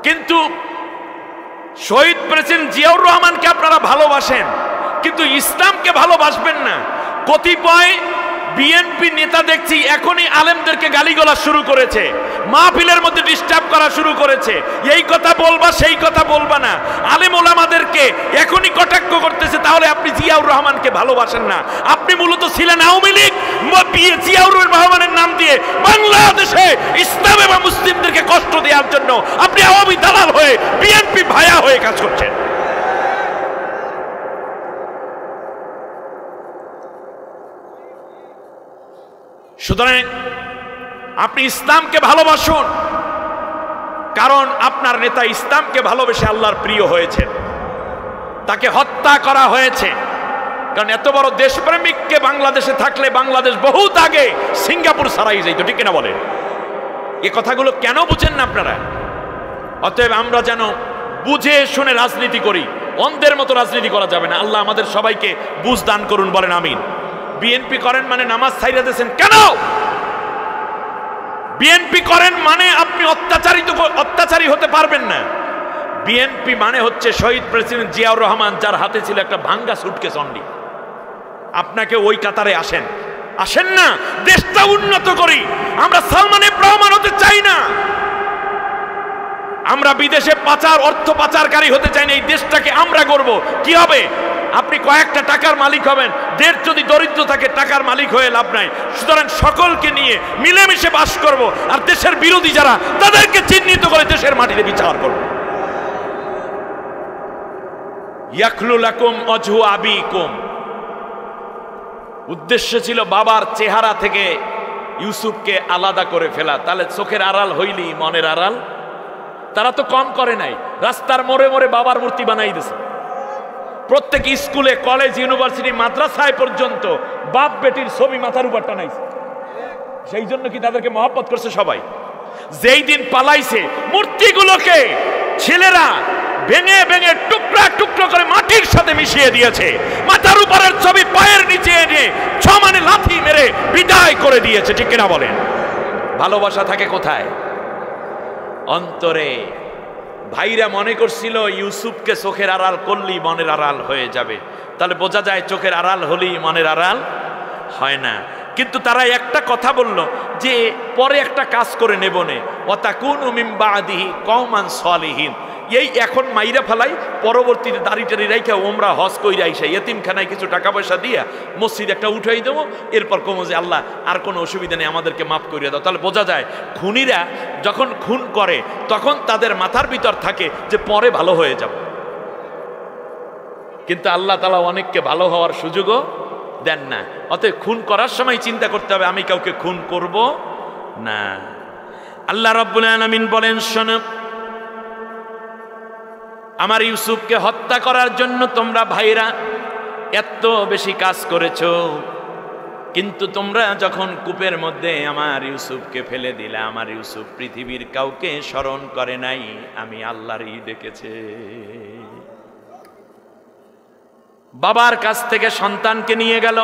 কিন্তু শহীদ প্রেসিডেন্ট জিয়াউর রহমানকে আপনারা ভালোবাসেন, কিন্তু ইসলামকে ভালোবাসবেন না। কতিপয় বিএনপি নেতা দেখছি এখনই আলেমদেরকে গালিগালাজ শুরু করেছে, মাহফিলের মধ্যে ডিস্টার্ব করা শুরু করেছে। এই কথা বলবা, সেই কথা বলবা না, আলেম ওলামাদেরকে এখনই কটাক্ষ করতেছে। তাহলে আপনি জিয়াউর রহমানকে ভালোবাসেন না। আপনি মূলত ছিলেন আওয়ামী লীগ। জিয়াউর রহমানের নাম দিয়ে বাংলাদেশে ইসলাম এবং মুসলিমদেরকে কষ্ট দেওয়ার জন্য আপনি আওয়ামী দালাল হয়ে, বিএনপি ভায়া হয়ে কাজ করছেন। সুতরাং আপনি ইসলামকে ভালোবাসুন, কারণ আপনার নেতা ইসলামকে ভালোবেসে আল্লাহর প্রিয় হয়েছেন। তাকে হত্যা করা হয়েছে, কারণ এত বড় দেশপ্রেমিককে বাংলাদেশে থাকলে বাংলাদেশ বহুত আগে সিঙ্গাপুর ছাড়াই যাইত, ঠিক কিনা বলেন? এ কথাগুলো কেন বুঝেন না আপনারা? অতএব আমরা যেন বুঝে শুনে রাজনীতি করি, অন্ধের মতো রাজনীতি করা যাবে না। আল্লাহ আমাদের সবাইকে বুঝ দান করুন, বলেন আমিন। বিএনপি করেন মানে নামাজ ছাইড়া দিয়েছেন কেন? বিএনপি করেন মানে আপনি অত্যাচারী হতে পারবেন না। বিএনপি মানে হচ্ছে শহীদ প্রেসিডেন্ট জিয়াউর রহমান, যার হাতে ছিল একটা ভাঙ্গা সুটকেস অনলি। আপনাকে ওই কাতারে আসেন না। দেশটা উন্নত করি, আমরা সালমান ইবনে রহমান হতে চাই না। আমরা বিদেশে অর্থ পাচারকারী হতে চাই না। এই দেশটাকে আমরা গড়ব। কি হবে? আপনি কয়েকটা টাকার মালিক হবেন, দেশ যদি দরিদ্র থাকে টাকার মালিক হয়ে লাভ নাই। সুতরাং সকলকে নিয়ে মিলেমিশে বাস করব, আর দেশের বিরোধী যারা তাদেরকে চিহ্নিত করে দেশের মাটিতে বিচার করব। ইয়াখলু লাকুম ওয়াজহু আবিকুম, উদ্দেশ্য ছিল বাবার চেহারা থেকে ইউসুফকে আলাদা করে ফেলা। তাহলে চোখের আড়াল হইলি মনের আড়াল। তারা তো কম করে নাই, রাস্তার মোড়ে মোড়ে বাবার মূর্তি বানাই দিয়েছে। প্রত্যেক স্কুলে, কলেজ, ইউনিভার্সিটি, মাদ্রাসায় পর্যন্ত বাপ বেটির ছবি মাথার উপর টানাইছে। সেই জন্য কি তাদেরকে মহব্বত করছে সবাই? যেই দিন পালাইছে মূর্তিগুলোকে ছেলেরা ভেঙে ভেঙে টুকরা টুকরো করে মাটির সাথে মিশিয়ে দিয়েছে। মাথার উপরের ছবি পায়ের নিচে এনে সমানে লাথি মেরে বিদায় করে দিয়েছে। ঠিক কিনা বলেন? ভালোবাসা থাকে কোথায়? অন্তরে। ভাইরা মনে করছিল ইউসুফকে চোখের আড়াল করলেই মনের আড়াল হয়ে যাবে। তাহলে বোঝা যায় চোখের আড়াল হলেই মনের আড়াল হয় না। কিন্তু তারা একটা কথা বলল যে পরে একটা কাজ করে নেব নে, ওয়াতাকুনু মিন বাদিহি কওমান সালিহিন। এই এখন মাইরা ফেলাই, পরবর্তীতে দাড়ি টাড়ি রাইখা ওমরা হজ কইরা আইসা এতিমখানায় কিছু টাকা পয়সা দিয়া মসজিদ একটা উঠাই দেবো, এরপর কমো যে আল্লাহ আর কোনো অসুবিধা নেই, আমাদেরকে মাফ করিয়ে দাও। তাহলে বোঝা যায় খুনিরা যখন খুন করে তখন তাদের মাথার ভিতর থাকে যে পরে ভালো হয়ে যাব। কিন্তু আল্লাহ তাআলা অনেককে ভালো হওয়ার সুযোগও দেন না। অতএব খুন করার সময় চিন্তা করতে হবে আমি কাউকে খুন করব না। আল্লাহ রাব্বুল আলামিন বলেন, শোনো, আমার ইউসুফকে হত্যা করার জন্য তোমরা ভাইরা এত বেশি কাজ করেছো, কিন্তু তোমরা যখন কূপের মধ্যে আমার ইউসুফকে ফেলে দিলে, আমার ইউসুফ পৃথিবীর কাউকে স্মরণ করে নাই, আমি আল্লাহরই ডেকেছে। বাবার কাছ থেকে সন্তানকে নিয়ে গেল,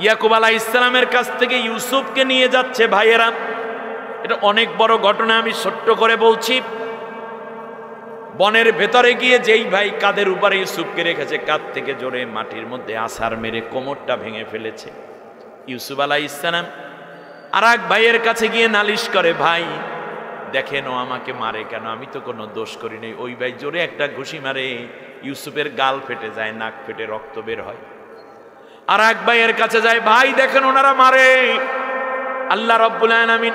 ইয়াকুব আলাইহিস সালামের কাছ থেকে ইউসুফকে নিয়ে যাচ্ছে ভাইয়েরা। এটা অনেক বড় ঘটনা, আমি ছোট্ট করে বলছি। বনের ভেতরে গিয়ে যেই ভাই কাদের উপরে ইউসুফকে রেখেছে, কাঁধ থেকে জোরে মাটির মধ্যে আছাড় মেরে কোমরটা ভেঙে ফেলেছে। ইউসুফ আলাইহিস সালাম আর এক ভাইয়ের কাছে গিয়ে নালিশ করে, ভাই দেখেন ও আমাকে মারে কেন, আমি তো কোনো দোষ করি নাই। ওই ভাই জোরে একটা ঘুষি মারে, ইউসুফের গাল ফেটে যায়, নাক ফেটে রক্ত বের হয়। আর এক ভাইয়ের কাছে যায়, ভাই দেখেন ওনারা মারে। আল্লাহ রাব্বুল আলামিন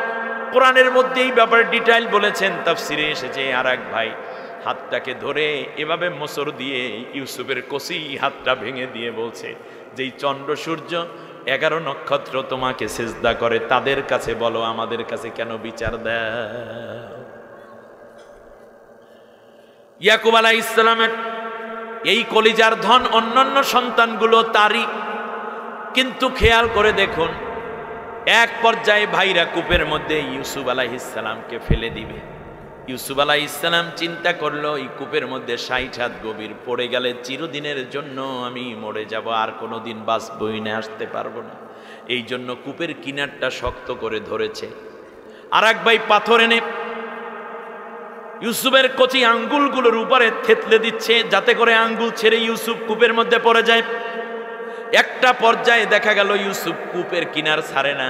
কোরআনের মধ্যে এই ব্যাপারে ডিটেইল বলেছেন, তাফসিরে এসেছে। আর এক ভাই হাতটাকে ধরে এভাবে মোচড় দিয়ে ইউসুফের কষি হাতটা ভেঙে দিয়ে বলছে, যেই চন্দ্র সূর্য 11 নক্ষত্র তোমাকে সিজদা করে, তাদের কাছে বলো আমাদের কাছে কেন বিচার দাও। ইয়াকুব আলাইহিস সালামের এই কলিজার ধন অন্যান্য সন্তানগুলো তারই, কিন্তু খেয়াল করে দেখুন এক পর্যায়ে ভাইরা কূপের মধ্যে ইউসুফ আলাইহিস সালামকে ফেলে দিবে। ইউসুফ আলাইহিস সালাম চিন্তা করলো এই কূপের মধ্যে 60 হাত গভীর, পড়ে গেলে চিরদিনের জন্য আমি মরে যাব, আর কোনোদিন বাঁচবই না, আসতে পারবো না। এই জন্য কূপের কিনারটা শক্ত করে ধরেছে। আর এক ভাই পাথর এনে ইউসুফের কচি আঙ্গুলগুলোর উপরে থেতলে দিচ্ছে, যাতে করে আঙ্গুল ছেড়ে ইউসুফ কূপের মধ্যে পড়ে যায়। একটা পর্যায়ে দেখা গেল ইউসুফ কূপের কিনার ছাড়ে না।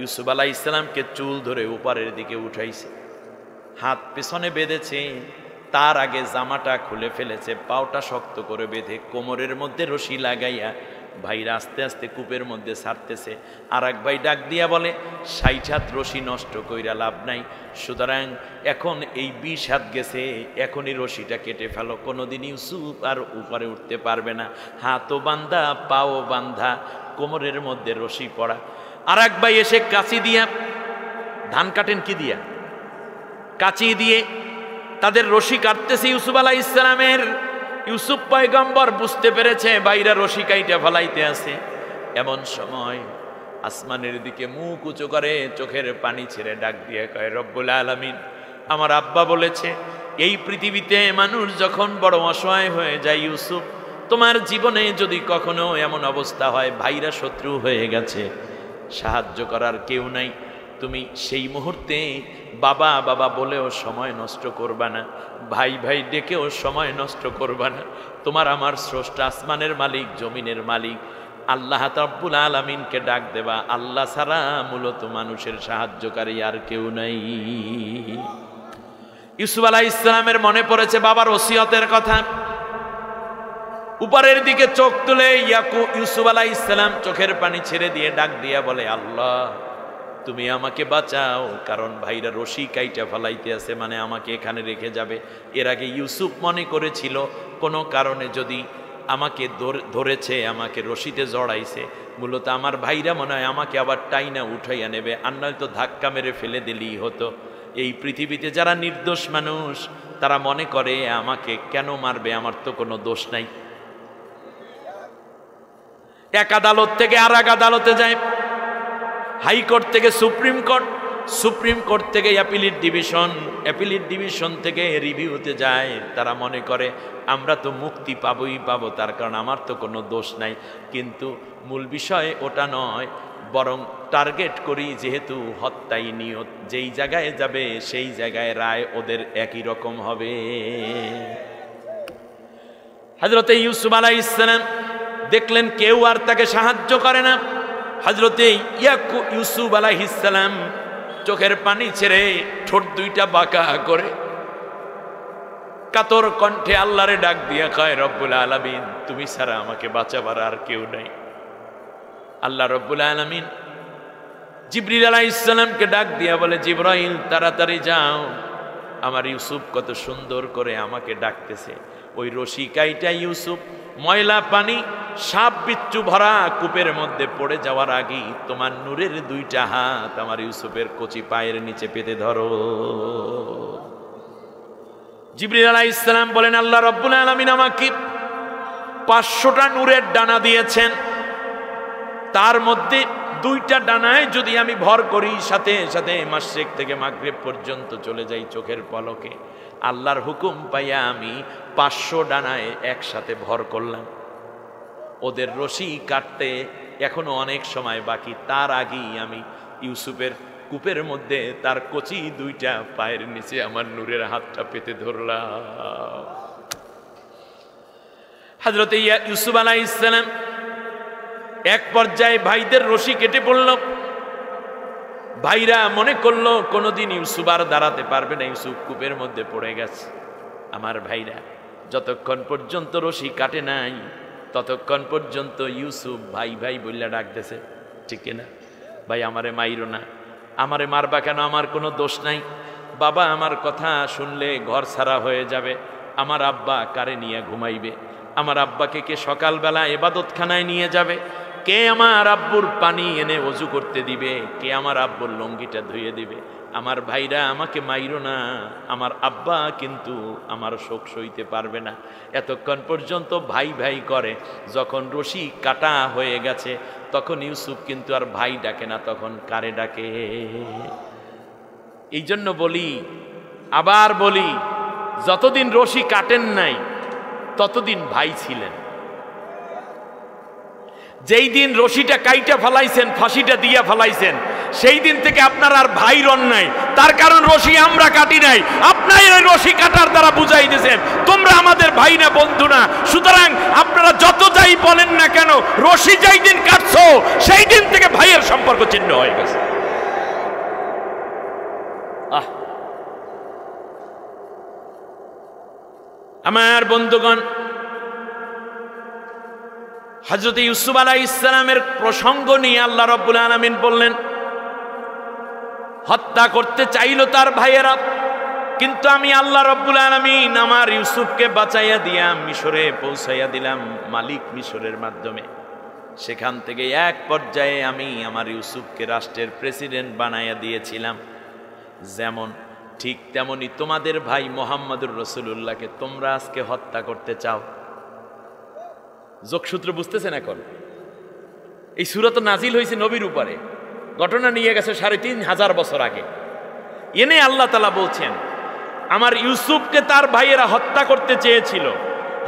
ইউসুফ আলাইহিস সালামকে চুল ধরে উপরের দিকে উঠাইছে, হাত পেছনে বেঁধেছে, তার আগে জামাটা খুলে ফেলেছে, পাওটা শক্ত করে বেঁধে কোমরের মধ্যে রশি লাগাইয়া ভাইরা আস্তে আস্তে কূপের মধ্যে ছাড়তেছে। আর এক ভাই ডাক দিয়া বলে, 60 হাত রশি নষ্ট কইরা লাভ নাই, সুতরাং এখন এই 20 হাত গেছে, এখনই রশিটা কেটে ফেলো, কোনোদিন ইউসুফ আর উপরে উঠতে পারবে না। হাতও বান্ধা, পাও বান্ধা, কোমরের মধ্যে রশি পড়া। আর এক ভাই এসে কাঁচি দিয়া, ধান কাটেন কি দিয়া, কাঁচি দিয়ে তাদের রশি কাটতেছে ইউসুফ আলাইহিস সালামের। ইউসুফ পয়গম্বর বুঝতে পেরেছে ভাইরা রশি কাইটা ফলাইতে আছে। এমন সময় আসমানের দিকে মুখ উঁচু করে চোখের পানি ছেড়ে ডাক দিয়ে কয়, রব্বুল আলামিন, আমার আব্বা বলেছে এই পৃথিবীতে মানুষ যখন বড় অসহায় হয়ে যায়, ইউসুফ তোমার জীবনে যদি কখনো এমন অবস্থা হয় ভাইরা শত্রু হয়ে গেছে, সাহায্য করার কেউ নাই, তুমি সেই মুহূর্তে বাবা বাবা বলেও সময় নষ্ট করবা না, ভাই ভাই ডেকেও সময় নষ্ট করবা না। তোমার আমার স্রষ্টা আসমানের মালিক জমিনের মালিক আল্লাহ রাব্বুল আলামিনকে ডাক দেবা। আল্লাহ ছাড়া মূলত মানুষের সাহায্যকারী আর কেউ নাই। ইউসুফ আলাইহিস সালামের মনে পড়েছে বাবার ওসিয়তের কথা। উপরের দিকে চোখ তুলে ইউসুফ আলাইহিস সালাম চোখের পানি ছেড়ে দিয়ে ডাক দিয়া বলে, আল্লাহ তুমি আমাকে বাঁচাও, কারণ ভাইরা রশি কাইটা ফেলাইতে আছে, মানে আমাকে এখানে রেখে যাবে। এর আগে ইউসুফ মনে করেছিল কোনো কারণে যদি আমাকে ধরেছে, আমাকে রশিতে জড়াইছে, মূলত আমার ভাইরা মনে হয় আমাকে আবার টাইনা উঠাইয়া নেবে, আর নয়তো ধাক্কা মেরে ফেলে দিলেই হতো। এই পৃথিবীতে যারা নির্দোষ মানুষ তারা মনে করে আমাকে কেন মারবে, আমার তো কোনো দোষ নাই। এক আদালত থেকে আর এক আদালতে যায়, হাইকোর্ট থেকে সুপ্রিম কোর্ট, সুপ্রিম কোর্ট থেকে অ্যাপিলিট ডিভিশন, অ্যাপিলিট ডিভিশন থেকে রিভিউতে যায়। তারা মনে করে আমরা তো মুক্তি পাবোই পাবো, তার কারণ আমার তো কোনো দোষ নাই। কিন্তু মূল বিষয় ওটা নয়, বরং টার্গেট করি যেহেতু হত্যাই নিয়ত, যেই জায়গায় যাবে সেই জায়গায় রায় ওদের একই রকম হবে। হযরতে ইউসুফ আলাইহিস সালাম দেখলেন কেউ আর তাকে সাহায্য করে না। হযরতে ইউসুফ আলাইহিস সালাম চোখের পানি ছেড়ে ঠোঁট দুইটা বাঁকা করে কাতর কণ্ঠে আল্লাহরে ডাক দিয়া কয়, রব্বুল আলামিন তুমি ছাড়া আমাকে বাঁচাবার আর কেউ নাই। আল্লাহ রব্বুল আলামিন জিবরিল আলাইহিস সালামকে ডাক দিয়া বলে, জিবরাইল তাড়াতাড়ি যাও, আমার ইউসুফ কত সুন্দর করে আমাকে ডাকতেছে। ওই রশি কাইটা ইউসুফ ময়লা পানি সাপ বিচ্ছু ভরা কূপের মধ্যে পড়ে যাওয়ার আগেই তোমার নূরের দুইটা হাত আমার ইউসুফের কচি পায়ের নিচে পেতে ধরো। জিবরিল আলাইহিস সালাম বলেন, আল্লাহ রাব্বুল আলামিন আমাকে 500টা নূরের ডানা দিয়েছেন, তার মধ্যে 2টা ডানায় যদি আমি ভর করি, সাথে সাথে মাশরিক থেকে মাগরিব পর্যন্ত চলে যাই চোখের পলকে। আল্লাহর হুকুম পাইয়া আমি 500 ডানায় একসাথে ভর করলাম। ওদের রশি কাটতে এখনো অনেক সময় বাকি, তার আগেই আমি ইউসুফের কূপের মধ্যে তার কচি 2টা পায়ের নিচে আমার নূরের হাতটা পেতে ধরলাম। হযরতে ইউসুফ আলাইহিস সালাম এক পর্যায়ে ভাইদের রশি কেটে পড়ল। ভাইরা মনে করলো কোনোদিন ইউসুফ আর দাঁড়াতে পারবে না, ইউসুফ কূপের মধ্যে পড়ে গেছে। আমার ভাইরা যতক্ষণ পর্যন্ত রশি কাটে নাই ততক্ষণ পর্যন্ত ইউসুফ ভাই ভাই বললা ডাকতেছে, ঠিক না? ভাই আমারে মাইরো না, আমারে মারবা কেন, আমার কোনো দোষ নাই। বাবা আমার কথা শুনলে ঘর ছাড়া হয়ে যাবে, আমার আব্বা কারে নিয়ে ঘুমাইবে, আমার আব্বাকে কে সকালবেলা ইবাদতখানায় নিয়ে যাবে, কে আমার আব্বুর পানি এনে ওযু করতে দিবে, কে আমার আব্বুর লঙ্গিটা ধুয়ে দিবে। আমার ভাইরা আমাকে মাইরো না, আমার আব্বা কিন্তু আমার শোক সইতে পারবে না। এতক্ষণ পর্যন্ত ভাই ভাই করে, যখন রশি কাটা হয়ে গেছে তখন ইউসুফ কিন্তু আর ভাই ডাকে না, তখন কারে ডাকে? এই জন্য বলি, আবার বলি, যতদিন রশি কাটেন নাই ততদিন ভাই ছিলেন। যেই দিন রশিটা কাইটা ফেলাইছেন, ফাঁসিটা দিয়া ফেলাইছেন, সেই দিন থেকে আপনার আর ভাই রন নাই। তার কারণ রশি আমরা কাটি নাই, আপনাই ওই রশি কাটার দ্বারা বুঝাই দিয়েছেন তোমরা আমাদের ভাই না, বন্ধু না। সুতরাং আপনারা যত যাই বলেন না কেন, রশি যেই দিন কাটছো সেই দিন থেকে ভাইয়ের সম্পর্ক ছিন্ন হয়ে গেছে। আমার বন্ধুগণ, হযরত ইউসুফ আলাইহিস সালামের প্রসঙ্গ নিয়ে আল্লাহ রাব্বুল আলামিন বললেন, হত্যা করতে চাইল তার ভাইয়েরা, কিন্তু আমি আল্লাহ রাব্বুল আলামিন আমার ইউসুফকে বাঁচাইয়া দিয়া মিশরে পৌঁছাইয়া দিলাম মালিক মিশরের মাধ্যমে। সেখান থেকে এক পর্যায়ে আমি আমার ইউসুফকে রাষ্ট্রের প্রেসিডেন্ট বানাইয়া দিয়েছিলাম। যেমন ঠিক তেমনি তোমাদের ভাই মুহাম্মদুর রাসূলুল্লাহকে তোমরা আজকে হত্যা করতে চাও। যোগসূত্র বুঝতেছেন? এখন এই সূরা তো নাজিল হয়েছে নবীর উপরে, ঘটনা নিয়ে গেছে ৩,৫০০ বছর আগে। এনে আল্লাহ তাআলা বলছেন, আমার ইউসুফকে তার ভাইয়েরা হত্যা করতে চেয়েছিল,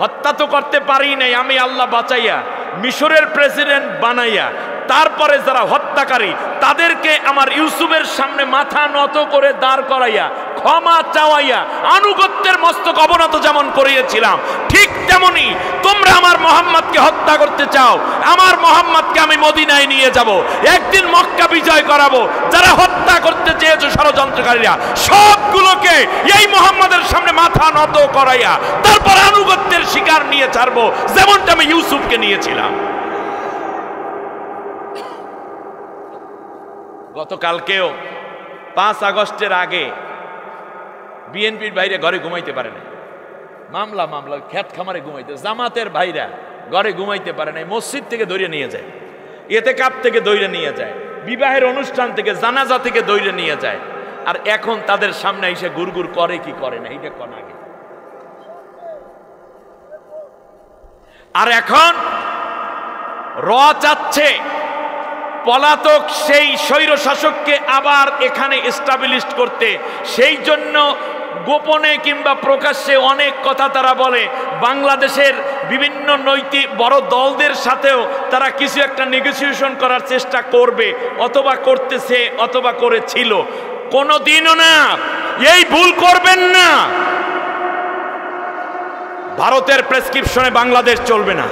হত্যা তো করতে পারি নাই, আমি আল্লাহ বাঁচাইয়া মিশরের প্রেসিডেন্ট বানাইয়া তারপরে যারা হত্যাকারী তাদেরকে আমার ইউসুফের সামনে মাথা নত করে দাঁড় করাইয়া ক্ষমা চাওয়াইয়া আনুগত্যের মস্তক অবনত যেমন করিয়েছিলাম, ঠিক তেমনি তোমরা আমার মোহাম্মদকে হত্যা করতে চাও, আমার মোহাম্মদকে আমি মদিনায় নিয়ে যাব, একদিন মক্কা বিজয় করাবো, যারা হত্যা করতে চেয়েছে ষড়যন্ত্রকারীরা সবগুলোকে এই মোহাম্মদের সামনে মাথা নত করাইয়া তারপর আনুগত্যের শিকার নিয়ে ছাড়বো, যেমনটা আমি ইউসুফকে নিয়েছিলাম। গতকালকেও 5 আগস্টের আগে বিএনপির ভাইরা ঘরে ঘুমাইতে পারে না, মামলা খেত খামারে ঘুমাইতে, জামাতের ভাইরা ঘরে ঘুমাইতে পারে না, মসজিদ থেকে দৌড়ে নিয়ে যায়, ইতিকাফ থেকে দৌড়ে নিয়ে যায়, বিবাহের অনুষ্ঠান থেকে জানাজা থেকে দৌড়ে নিয়ে যায়, আর এখন তাদের সামনে এসে গুড়গুড় করে কি করে না, এইটা কোন আগে। আর এখন র চাচ্ছে পলাতক সেই স্বৈর শাসককে আবার এখানে এস্টাবলিশ করতে, সেই জন্য গোপনে কিংবা প্রকাশ্যে অনেক কথা তারা বলে, বাংলাদেশের বিভিন্ন নৈতিক বড় দলদের সাথেও তারা কিছু একটা নেগোসিয়েশন করার চেষ্টা করবে, অথবা করতেছে অথবা করেছিল। কোনোদিনও না, এই ভুল করবেন না। ভারতের প্রেসক্রিপশনে বাংলাদেশ চলবে না,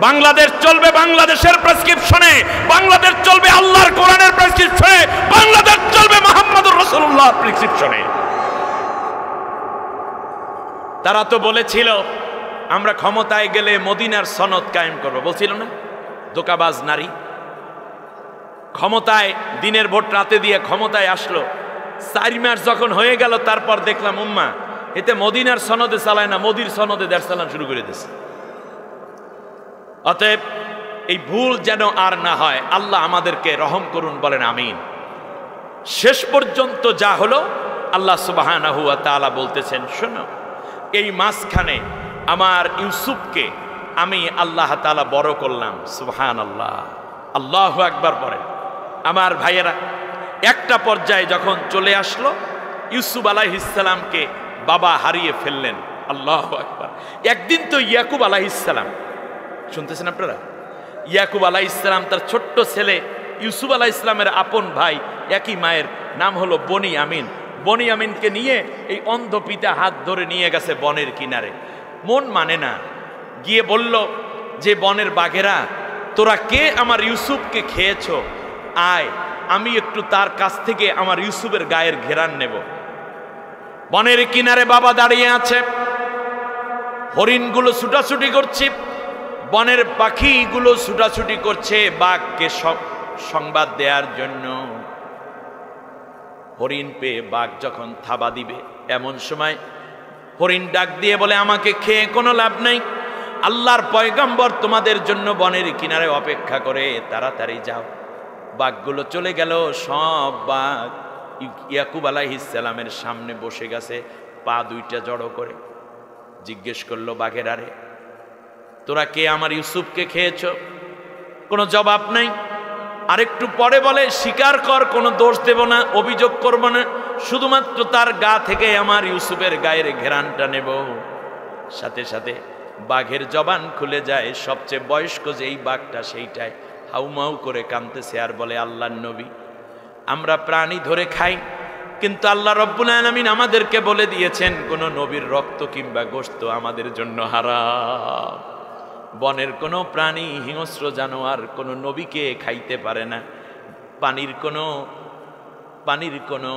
বাংলাদেশ চলবে বাংলাদেশের প্রেসক্রিপশনে, বাংলাদেশ চলবে আল্লাহর কোরআনের প্রেসক্রিপশনে, বাংলাদেশ চলবে মুহাম্মদুর রাসূলুল্লাহর প্রেসক্রিপশনে। তারা তো বলেছিল আমরা ক্ষমতায় গেলে মদিনার সনদ কায়েম করব, বলছিল না? ধোঁকাবাজ নারী ক্ষমতায় দিনের ভোট রাতে দিয়ে ক্ষমতায় আসলো, 4 মাস যখন হয়ে গেল তারপর দেখলাম উম্মা এতে মদিনার সনদে চালায় না, মোদির সনদে দেশ চালান শুরু করে দিয়েছে। অতএব এই ভুল যেন আর না হয়, আল্লাহ আমাদেরকে রহম করুন, বলেন আমিন। শেষ পর্যন্ত যা হলো আল্লাহ সুবহানাহু ওয়া তাআলা বলতেছেন, শোনো এই মাঝখানে আমার ইউসুফকে আমি আল্লাহ তাআলা বড় করলাম। সুবহানাল্লাহ, আল্লাহু আকবার বলেন। আমার ভাইয়েরা, একটা পর্যায়ে যখন চলে আসলো ইউসুফ আলাইহিস সালামকে বাবা হারিয়ে ফেললেন। আল্লাহু আকবার। একদিন তো ইয়াকুব আলাইহিস সালাম, শুনতেছেন আপনারা, ইয়াকুব আলাইহিস সালাম তার ছোট্ট ছেলে ইউসুফ আলাইহিস সালামের আপন ভাই, একই মায়ের নাম হলো বনিয়ামিন, বনিয়ামিনকে নিয়ে এই অন্ধ পিতা হাত ধরে নিয়ে গেছে বনের কিনারে। মন মানে না, গিয়ে বলল যে বনের বাঘেরা তোরা কে আমার ইউসুফকে খেয়েছ, আয় আমি একটু তার কাছ থেকে আমার ইউসুফের গায়ের ঘেরান নেব। বনের কিনারে বাবা দাঁড়িয়ে আছে, হরিণগুলো ছুটাছুটি করছে, বনের পাখিগুলো ছুটাছুটি করছে বাঘকে সংবাদ দেওয়ার জন্য। হরিণ পেয়ে বাঘ যখন থাবা দিবে, এমন সময় হরিণ ডাক দিয়ে বলে আমাকে খেয়ে কোনো লাভ নাই, আল্লাহর পয়গম্বর তোমাদের জন্য বনের কিনারে অপেক্ষা করে, তাড়াতাড়ি যাও। বাঘগুলো চলে গেল, সব বাঘ ইয়াকুব আলাইহিস সালামের সামনে বসে গেছে, পা দুইটা জড়ো করে। জিজ্ঞেস করলো বাঘের, আরে তোরা কে আমার ইউসুফকে খেয়েছ? কোনো জবাব নাই। আরেকটু পরে বলে স্বীকার কর, কোনো দোষ দেব না, অভিযোগ করব না, শুধুমাত্র তার গা থেকে আমার ইউসুফের গায়ের ঘেরানটা নেব। সাথে সাথে বাঘের জবান খুলে যায়, সবচেয়ে বয়স্ক যেই বাঘটা সেইটাই হাউমাউ করে কাঁদতেছে আর বলে আল্লাহর নবী, আমরা প্রাণী ধরে খাই, কিন্তু আল্লাহ রব্বুল আলামিন আমাদেরকে বলে দিয়েছেন কোন নবীর রক্ত কিংবা গোশত আমাদের জন্য হারাম। বনের কোনো প্রাণী, হিংস্র জানোয়ার কোনো নবীকে খাইতে পারে না, পানির কোনো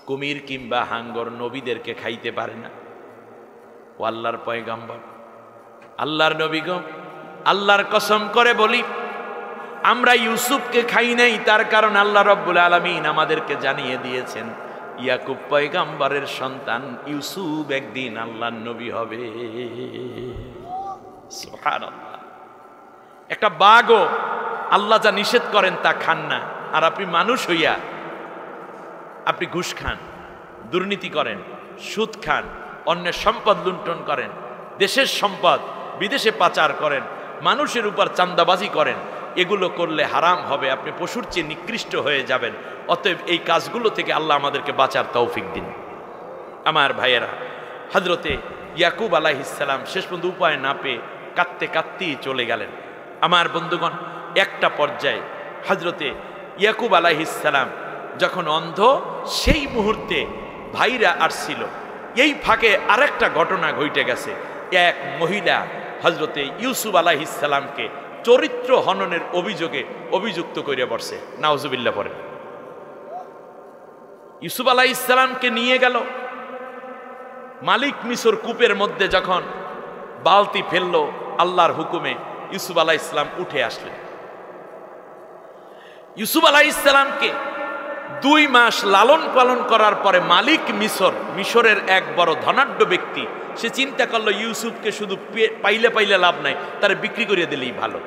কুমির কিংবা হাঙ্গর নবীদেরকে খাইতে পারে না। ও আল্লাহর পয়গম্বর, আল্লাহর নবী গো, আল্লাহর কসম করে বলি আমরা ইউসুফকে খাই নাই, তার কারণ আল্লাহ রব্বুল আলামিন আমাদেরকে জানিয়ে দিয়েছেন ইয়াকুব পয়গম্বরের সন্তান ইউসুফ একদিন আল্লাহর নবী হবে। সুবহানাল্লাহ। একটা বাঘও আল্লাহ যা নিষেধ করেন তা খান না, আর আপনি মানুষ হইয়া আপনি ঘুষ খান, দুর্নীতি করেন, সুদ খান, অন্যের সম্পদ লুণ্ঠন করেন, দেশের সম্পদ বিদেশে পাচার করেন, মানুষের উপর চাঁদাবাজি করেন, এগুলো করলে হারাম হবে, আপনি পশুর চেয়ে নিকৃষ্ট হয়ে যাবেন। অতএব এই কাজগুলো থেকে আল্লাহ আমাদেরকে বাঁচার তৌফিক দিন। আমার ভাইয়েরা, হযরতে ইয়াকুব আলাইহিস সালাম শেষ পর্যন্ত উপায় না পেয়ে কাঁদতে কাঁদতেই চলে গেলেন। আমার বন্ধুগণ, একটা পর্যায়ে হযরতে ইয়াকুব আলাইহিস সালাম যখন অন্ধ, সেই মুহূর্তে ভাইরা আসছিল। এই ফাঁকে আরেকটা ঘটনা ঘটে গেছে। এক মহিলা হযরতে ইউসুফ আলাইহিস সালামকে চরিত্র হননের অভিযোগে অভিযুক্ত করে বসছে। নাউজুবিল্লাহ পড়েন। ইউসুফ আলাইহিস সালামকে নিয়ে গেল মালিক মিশর কূপের মধ্যে। যখন বালতি ফেললো আল্লাহর হুকুমে, ইউসুফ আলাইহিস সালাম উঠে আসলেন। ইউসুফ আলাইহিস সালামকে 2 মাস লালন পালন করার পরে মালিক মিশরের এক বড় ধনাঢ্য ব্যক্তি, সে চিন্তা করলো ইউসুফকে শুধু পাইলে পাইলে লাভ নাই, তারে বিক্রি করে দিলেই ভালো।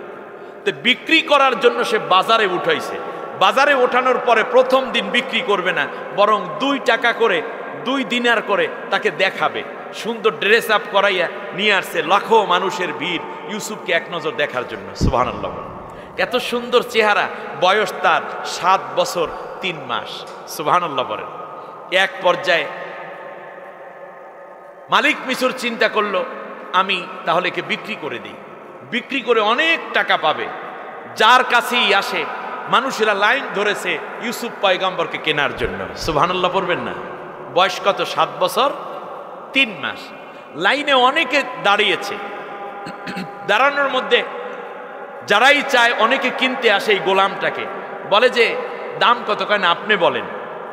তো বিক্রি করার জন্য সে বাজারে উঠাইছে। বাজারে ওঠানোর পরে প্রথম দিন বিক্রি করবে না, বরং 2 টাকা করে 2 দিনার করে তাকে দেখাবে। সুন্দর ড্রেস আপ করাইয়া নিয়ে আসছে। লাখো মানুষের ভিড় ইউসুফকে এক নজর দেখার জন্য। সুবহানাল্লাহ। এত সুন্দর চেহারা, বয়স তার 7 বছর 3 মাস। সুবহানাল্লাহ বলেন। এক পর্যায়ে মালিক মিশর চিন্তা করলো, আমি তাহলে একে বিক্রি করে দিই, বিক্রি করে অনেক টাকা পাবে। যার কাছেই আসে মানুষেরা লাইন ধরেছে ইউসুফ পয়গম্বরকে কেনার জন্য। সুবহানাল্লাহ পড়বেন না? বয়স কত? 7 বছর 3 মাস। লাইনে অনেকে দাঁড়িয়েছে। দাঁড়ানোর মধ্যে যারাই চায় অনেকে কিনতে আসে এই গোলামটাকে। বলে যে দাম কত? কয় না, আপনি বলেন।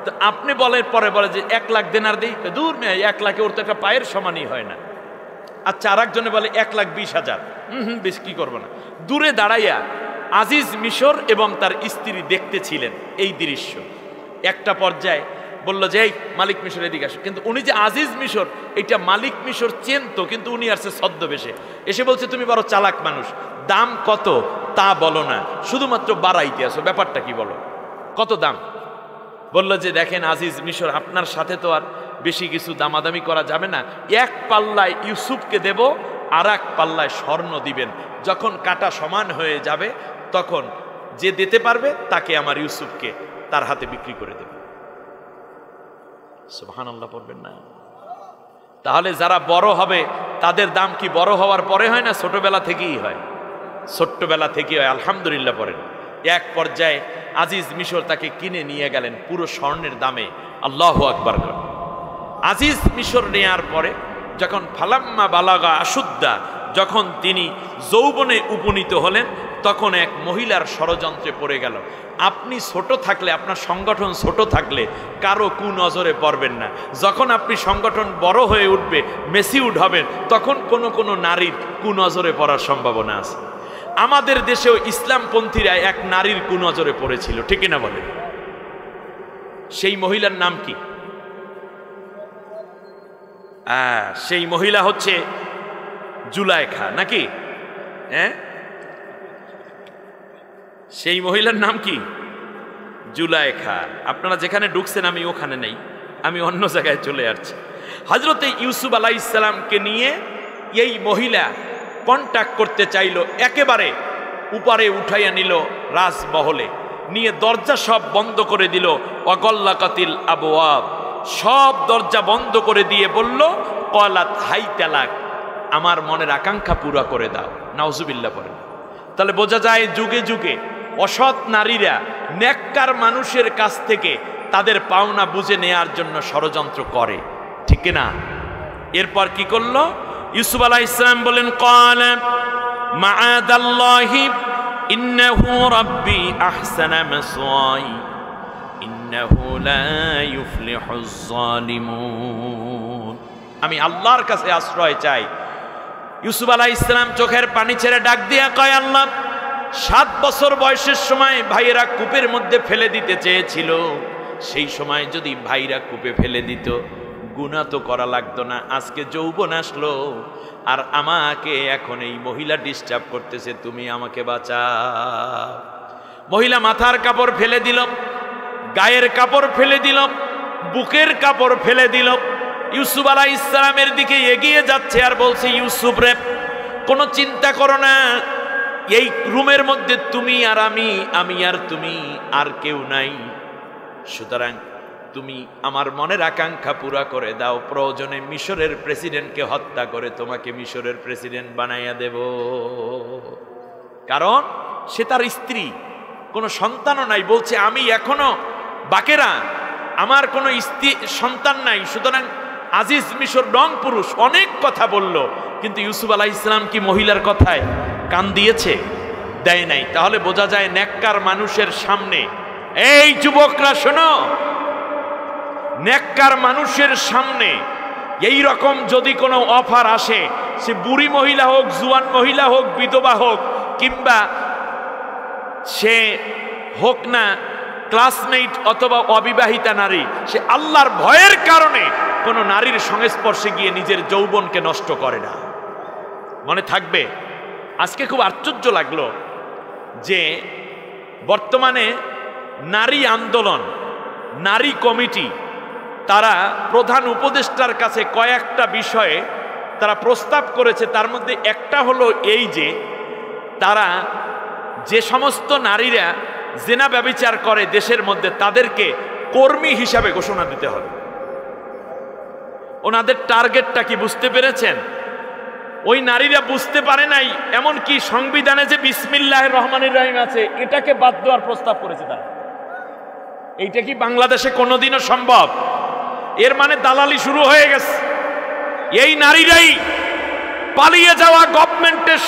তো আপনি বলার পরে বলে যে 1 লাখ দিনার দিই। দূর মেয়ে, 1 লাখে ওর তো একটা পায়ের সমানই হয় না। আচ্ছা, আরেকজনে বলে 1,20,000। বেশ, কি করবো না। দূরে দাঁড়াইয়া আজিজ মিশর এবং তার স্ত্রী দেখতেছিলেন এই দৃশ্য। একটা পর্যায়ে বলল যে এই মালিক মিশর এদিকে আসো। কিন্তু উনি যে আজিজ মিশর, এটা মালিক মিশর চেনতো, কিন্তু উনি আসছে ছদ্মবেশে। এসে বলছে, তুমি বড় চালাক মানুষ, দাম কত তা বলো না, শুধুমাত্র বাড়াইতে আসো, ব্যাপারটা কি বলো, কত দাম? বলল যে দেখেন আজিজ মিশর, আপনার সাথে তো আর বেশি কিছু দামাদামি করা যাবে না। 1 পাল্লায় ইউসুফকে দেব, আর 1 পাল্লায় স্বর্ণ দিবেন। যখন কাটা সমান হয়ে যাবে তখন যে দিতে পারবে তাকে আমার ইউসুফকে তার হাতে বিক্রি করে দেব। সুবহানাল্লাহ পড়বেন না? তাহলে যারা বড় হবে তাদের দাম কি বড় হওয়ার পরে হয় না, ছোটবেলা থেকেই হয়? ছোট্টবেলা থেকেই হয়। আলহামদুলিল্লাহ পড়েন। এক পর্যায়ে আজিজ মিশর তাকে কিনে নিয়ে গেলেন পুরো স্বর্ণের দামে। আল্লাহু আকবার। আজিজ মিশর নেয়ার পরে যখন ফালাম্মা বালাগা আশুদ্দা, যখন তিনি যৌবনে উপনীত হলেন, তখন এক মহিলার ষড়যন্ত্রে পড়ে গেল। আপনি ছোট থাকলে, আপনার সংগঠন ছোট থাকলে কারো কুনজরে পড়বেন না। যখন আপনি সংগঠন বড় হয়ে উঠবে, মেসিউড হবেন, তখন কোনো নারীর কুনজরে পড়ার সম্ভাবনা আছে। আমাদের দেশেও ইসলামপন্থীরা এক নারীর কুনজরে পড়েছিল, ঠিক না বলেন? সেই মহিলার নাম কি? সেই মহিলা হচ্ছে জুলাইখা, নাকি? হ্যাঁ, সেই মহিলার নাম কি? জুলাইখা। আপনারা যেখানে ঢুকছেন আমি ওখানে নেই, আমি অন্য জায়গায় চলে আসছি। হযরতে ইউসুফ আলাইহিস সালামকে নিয়ে এই মহিলা কন্ট্যাক্ট করতে চাইল, একেবারে উপরে উঠাইয়া নিল রাজমহলে, নিয়ে দরজা সব বন্ধ করে দিল। ওয়াগল্লাকাতিল আবওয়াব, সব দরজা বন্ধ করে দিয়ে বলল, ক্বালাত হাইতা লাক, আমার মনের আকাঙ্ক্ষা পুরা করে দাও। নাউজুবিল্লাহ পড়েন। তাহলে বোঝা যায় যুগে যুগে অসৎ নারীরা নেককার মানুষের কাছ থেকে তাদের পাওনা বুঝে নেয়ার জন্য ষড়যন্ত্র করে, ঠিক না? এরপর কি করলো? ইউসুফ আলাইহিস সালাম বলেন, ক্বালা মাআদাল্লাহি ইন্নাহু রাব্বি আহসানা মাসওয়াই ইন্নাহু লা ইউফলিহুজ জালিমুন। আমি আল্লাহর কাছে আশ্রয় চাই। ইউসুফ আলাইহিস সালাম চোখের পানি ছেড়ে ডাক দিয়া কয়, আল্লাহ, 7 বছর বয়সের সময় ভাইয়েরা কূপের মধ্যে ফেলে দিতে চেয়েছিল, সেই সময় যদি ভাইরা কূপে ফেলে দিত, গুনাহ তো করা লাগতো না। আজকে যৌবন আসলো আর আমাকে এখন এই মহিলা ডিস্টার্ব করতেছে, তুমি আমাকে বাঁচাও। মহিলা মাথার কাপড় ফেলে দিল, গায়ের কাপড় ফেলে দিল, বুকের কাপড় ফেলে দিল, ইউসুফ আলাইহিস সালামের দিকে এগিয়ে যাচ্ছে আর বলছে, ইউসুফ রে, কোনো চিন্তা করো না, এই রুমের মধ্যে তুমি আর আমি, আমি আর তুমি, আর কেউ নাই। সুতরাং তুমি আমার মনের আকাঙ্ক্ষা পুরা করে দাও, প্রয়োজনে মিশরের প্রেসিডেন্টকে হত্যা করে তোমাকে মিশরের প্রেসিডেন্ট বানাইয়া দেব। কারণ সে তার স্ত্রী, কোনো সন্তানও নাই, বলছে আমি এখনো বাকেরা, আমার কোনো সন্তান নাই। সুতরাং আজিজ মিশর রং পুরুষ অনেক কথা বলল, কিন্তু ইউসুফ আলাইহিস সালাম কি মহিলার কথায় কান দিয়েছে? দেয় নাই। তাহলে বোঝা যায় নেককার মানুষের সামনে, এই যুবকরা শোনো, নেককার মানুষের সামনে এই রকম যদি কোনো অফার আসে, সে বুড়ি মহিলা হোক, জুয়ান মহিলা হোক, বিধবা হোক, কিংবা সে হোক না ক্লাসমেট অথবা অবিবাহিতা নারী, সে আল্লাহর ভয়ের কারণে কোনো নারীর সংস্পর্শে গিয়ে নিজের যৌবনকে নষ্ট করে না। মনে থাকবে, আজকে খুব আশ্চর্য লাগলো যে বর্তমানে নারী আন্দোলন, নারী কমিটি, তারা প্রধান উপদেষ্টার কাছে কয়েকটা বিষয়ে তারা প্রস্তাব করেছে। তার মধ্যে একটা হলো এই যে তারা যে সমস্ত নারীরা জেনা ব্যভিচার করে দেশের মধ্যে, তাদেরকে কর্মী হিসাবে ঘোষণা দিতে হবে। ওনাদের টার্গেটটা কি বুঝতে পেরেছেন? ওই নারীরা বুঝতে পারে নাই, এমনকি সংবিধানে যে বিসমিল্লাহির রহমানির রহিম আছে, এটাকে বাদ দেওয়ার প্রস্তাব করেছে তারা। এইটা কি বাংলাদেশে কোনোদিনও সম্ভব? এর মানে দালালি শুরু হয়ে গেছে। এই নারীরাই পালিয়ে যাওয়া গভর্নমেন্টের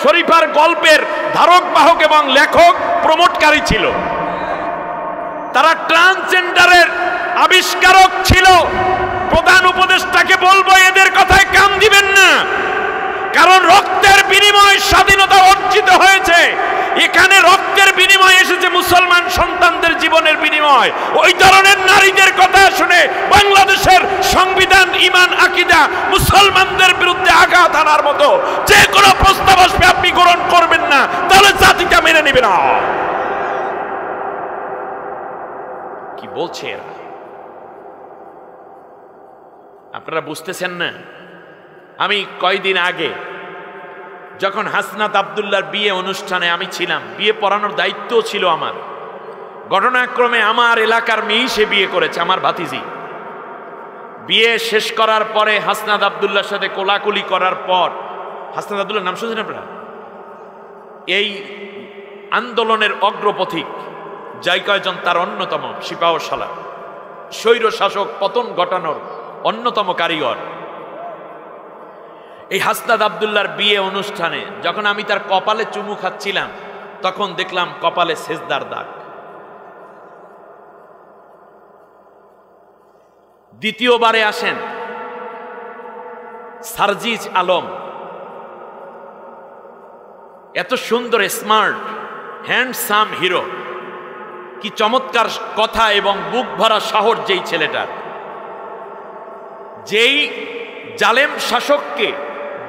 শরীফার গল্পের ধারক বাহক এবং লেখক, প্রমোটকারী ছিল। তারা ট্রান্সজেন্ডারের আবিষ্কারক ছিল। প্রধান উপদেষ্টাকে বলবো, এদের কথায় কান দিবেন না, কারণ রক্তের বিনিময়ে স্বাধীনতা অর্জিত হয়েছে। এখানে রক্তের বিনিময় এসেছে, মুসলমান সন্তানদের জীবনের বিনিময়। ওই ধরনের নারীদের কথা শুনে বাংলাদেশের সংবিধান, ঈমান, আকীদা মুসলমানদের বিরুদ্ধে আঘাত আনার মতো যে কোনো প্রস্তাব আসবে আপনি গ্রহণ করবেন না, তাহলে জাতিটা মেনে নেবে না। কি বলছে এরা? আপনারা বুঝতেছেন না? আমি কয়দিন আগে যখন হাসনাত আব্দুল্লাহর বিয়ে অনুষ্ঠানে আমি ছিলাম, বিয়ে পড়ানোর দায়িত্ব ছিল আমার। ঘটনাক্রমে আমার এলাকার মেয়েই সে বিয়ে করেছে, আমার ভাতিজি। বিয়ে শেষ করার পরে হাসনাত আব্দুল্লাহর সাথে কোলাকুলি করার পর, হাসনাত আব্দুল্লাহর নাম শুনছেন আপনারা? এই আন্দোলনের অগ্রপথিক যাই কয়জন, তার অন্যতম সিপাহসালার, স্বৈর শাসক পতন ঘটানোর অন্যতম কারিগর। এই হাসনাত আব্দুল্লাহর বিয়ে অনুষ্ঠানে যখন আমি তার কপালে চুমু খাচ্ছিলাম, তখন দেখলাম কপালে সেজদার দাগ। দ্বিতীয়বারে আসেন সারজিজ আলম, এত সুন্দর, স্মার্ট, হ্যান্ডসাম হিরো, কি চমৎকার কথা এবং বুক ভরা সাহস যেই ছেলেটার। যেই জালেম শাসককে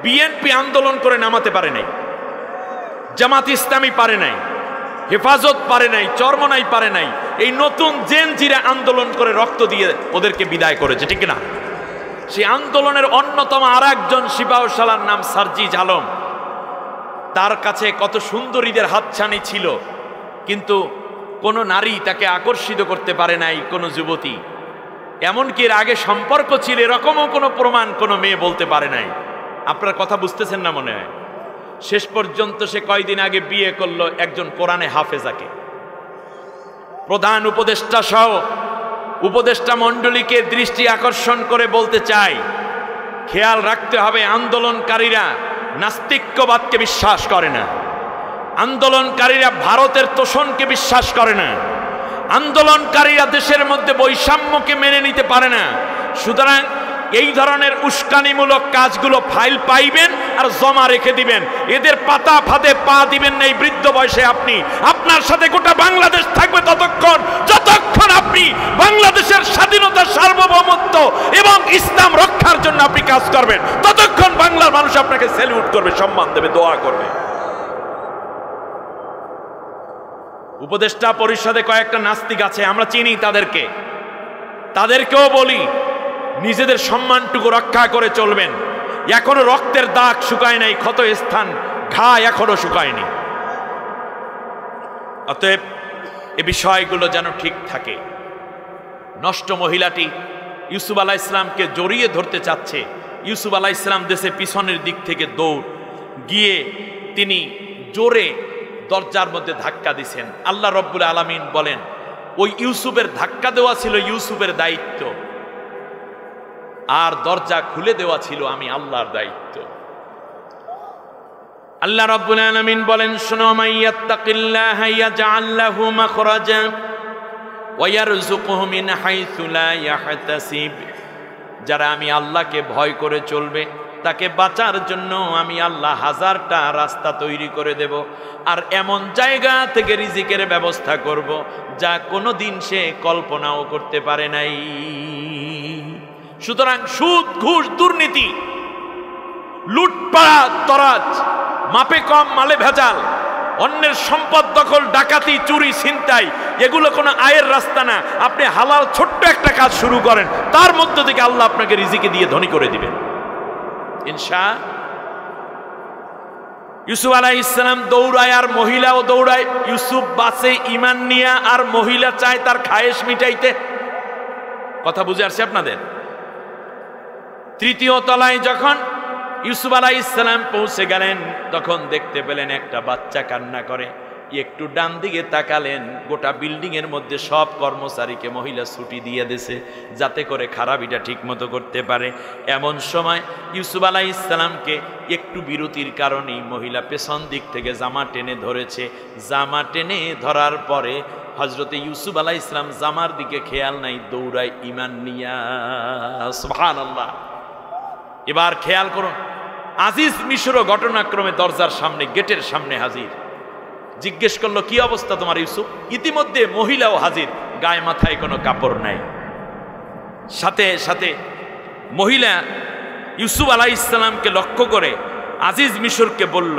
বিএনপি আন্দোলন করে নামাতে পারে নাই, জামাত ইসলামী পারে নাই, হেফাজত পারে নাই, চরমনাই পারে নাই, এই নতুন জেনজিরা আন্দোলন করে রক্ত দিয়ে ওদেরকে বিদায় করেছে, ঠিক না? সেই আন্দোলনের অন্যতম আর একজন সিপাহসালার নাম সারজিজ আলম। তার কাছে কত সুন্দরীদের হাতছানি ছিল, কিন্তু কোনো নারী তাকে আকর্ষিত করতে পারে নাই, কোনো যুবতী। এমনকি এর আগে সম্পর্ক ছিল, এরকমও কোনো প্রমাণ কোনো মেয়ে বলতে পারে নাই। আপনার কথা বুঝতেছেন না মনে হয়? শেষ পর্যন্ত সে কয়দিন আগে বিয়ে করলো একজন কোরআনে হাফেজাকে। প্রধান উপদেষ্টা সহ উপদেষ্টা মণ্ডলীকে দৃষ্টি আকর্ষণ করে বলতে চাই, খেয়াল রাখতে হবে, আন্দোলনকারীরা নাস্তিক্যবাদকে বিশ্বাস করে না, আন্দোলনকারীরা ভারতের তোষণকে বিশ্বাস করে না, আন্দোলনকারীরা দেশের মধ্যে বৈষম্যকে মেনে নিতে পারে না। সুতরাং এই ধরনের উস্কানিমূলক কাজগুলো ফাইল পাইবেন আর জমা রেখে দিবেন, এদের পাতা ফাঁদে পা দিবেন না। এই বৃদ্ধ বয়সে আপনি, আপনার সাথে গোটা বাংলাদেশ থাকবে ততক্ষণ যতক্ষণ আপনি বাংলাদেশের স্বাধীনতা, সার্বভৌমত্ব এবং ইসলাম রক্ষার জন্য আপনি কাজ করবেন, ততক্ষণ বাংলার মানুষ আপনাকে স্যালিউট করবে, সম্মান দেবে, দোয়া করবে। উপদেষ্টা পরিষদে কয়েকটা নাস্তিক আছে, আমরা চিনি তাদেরকে, তাদেরকেও বলি নিজেদের সম্মানটুকু রক্ষা করে চলবেন। এখনো রক্তের দাগ শুকায় নাই, ক্ষত স্থান ঘা এখনো শুকায়নি। অতএব এ বিষয়গুলো যেন ঠিক থাকে। নষ্ট মহিলাটি ইউসুফ আলাইহিস সালামকে জড়িয়ে ধরতে চাচ্ছে। ইউসুফ আলাইহিস সালাম দেশে পিছনের দিক থেকে দৌড় গিয়ে তিনি জোরে দরজার মধ্যে ধাক্কা দিছেন। আল্লাহ রব্বুল আলামিন বলেন, ওই ইউসুফের ধাক্কা দেওয়া ছিল ইউসুফের দায়িত্ব, আর দরজা খুলে দেওয়া ছিল আমি আল্লাহর দায়িত্ব। আল্লাহ রাব্বুল আলামিন বলেন, শোনো, মাইয়াত্তাকিল্লাহা ইয়াজআল লাহু মাখরাজা ওয়া ইয়ারযুকুহু মিন হাইসু লা ইয়াহতাসিব। যারা আমি আল্লাহকে ভয় করে চলবে তাকে বাঁচার জন্য আমি আল্লাহ হাজারটা রাস্তা তৈরি করে দেব, আর এমন জায়গা থেকে রিজিকের ব্যবস্থা করব যা কোনোদিন সে কল্পনাও করতে পারে নাই। সুতরাং সুদ, ঘুষ, দুর্নীতি, লুটপাট, তরাজ, মাপে কম মালে ভেজাল, অন্যের সম্পদ দখল, ডাকাতি, চুরি, ছিনতাই, এগুলো কোনো আয়ের রাস্তা না। আপনি হালাল ছোট্ট একটা কাজ শুরু করেন, তার মধ্য থেকে আল্লাহ আপনাকে রিজিকে দিয়ে ধনী করে দিবেন ইনশাআল্লাহ। ইউসুফ আলাইহিস সালাম দৌড়ায় আর মহিলাও দৌড়ায়। ইউসুফ বাঁচে ইমান নিয়া, আর মহিলা চায় তার খায়েশ মিটাইতে। কথা বুঝে আসছে আপনাদের? তৃতীয় তলায় যখন ইউসুফ আলাইহিস সালাম পৌঁছে গেলেন, তখন দেখতে পেলেন একটা বাচ্চা কান্না করে। একটু ডান দিকে তাকালেন, গোটা বিল্ডিং এর মধ্যে সব কর্মচারীকে মহিলা ছুটি দিয়ে দিয়েছে, যাতে করে খারাপিটা ঠিক মতো করতে পারে। এমন সময় ইউসুফ আলাইহিস সালামকে একটু বিরতির কারণেই মহিলা পেছন দিক থেকে জামা টেনে ধরেছে। জামা টেনে ধরার পরে হযরতে ইউসুফ আলাইহিস সালাম জামার দিকে খেয়াল নাই, দৌড়ায় ঈমান নিয়া। সুবহানাল্লাহ। এবার খেয়াল করুন, আজিজ মিশরও ঘটনাক্রমে দরজার সামনে, গেটের সামনে হাজির। জিজ্ঞেস করলো, কি অবস্থা তোমার ইউসুফ? ইতিমধ্যে মহিলাও হাজির, গায়ে মাথায় কোনো কাপড় নাই। সাথে সাথে মহিলা ইউসুফ আলাইহিস সালামকে লক্ষ্য করে আজিজ মিশরকে বলল,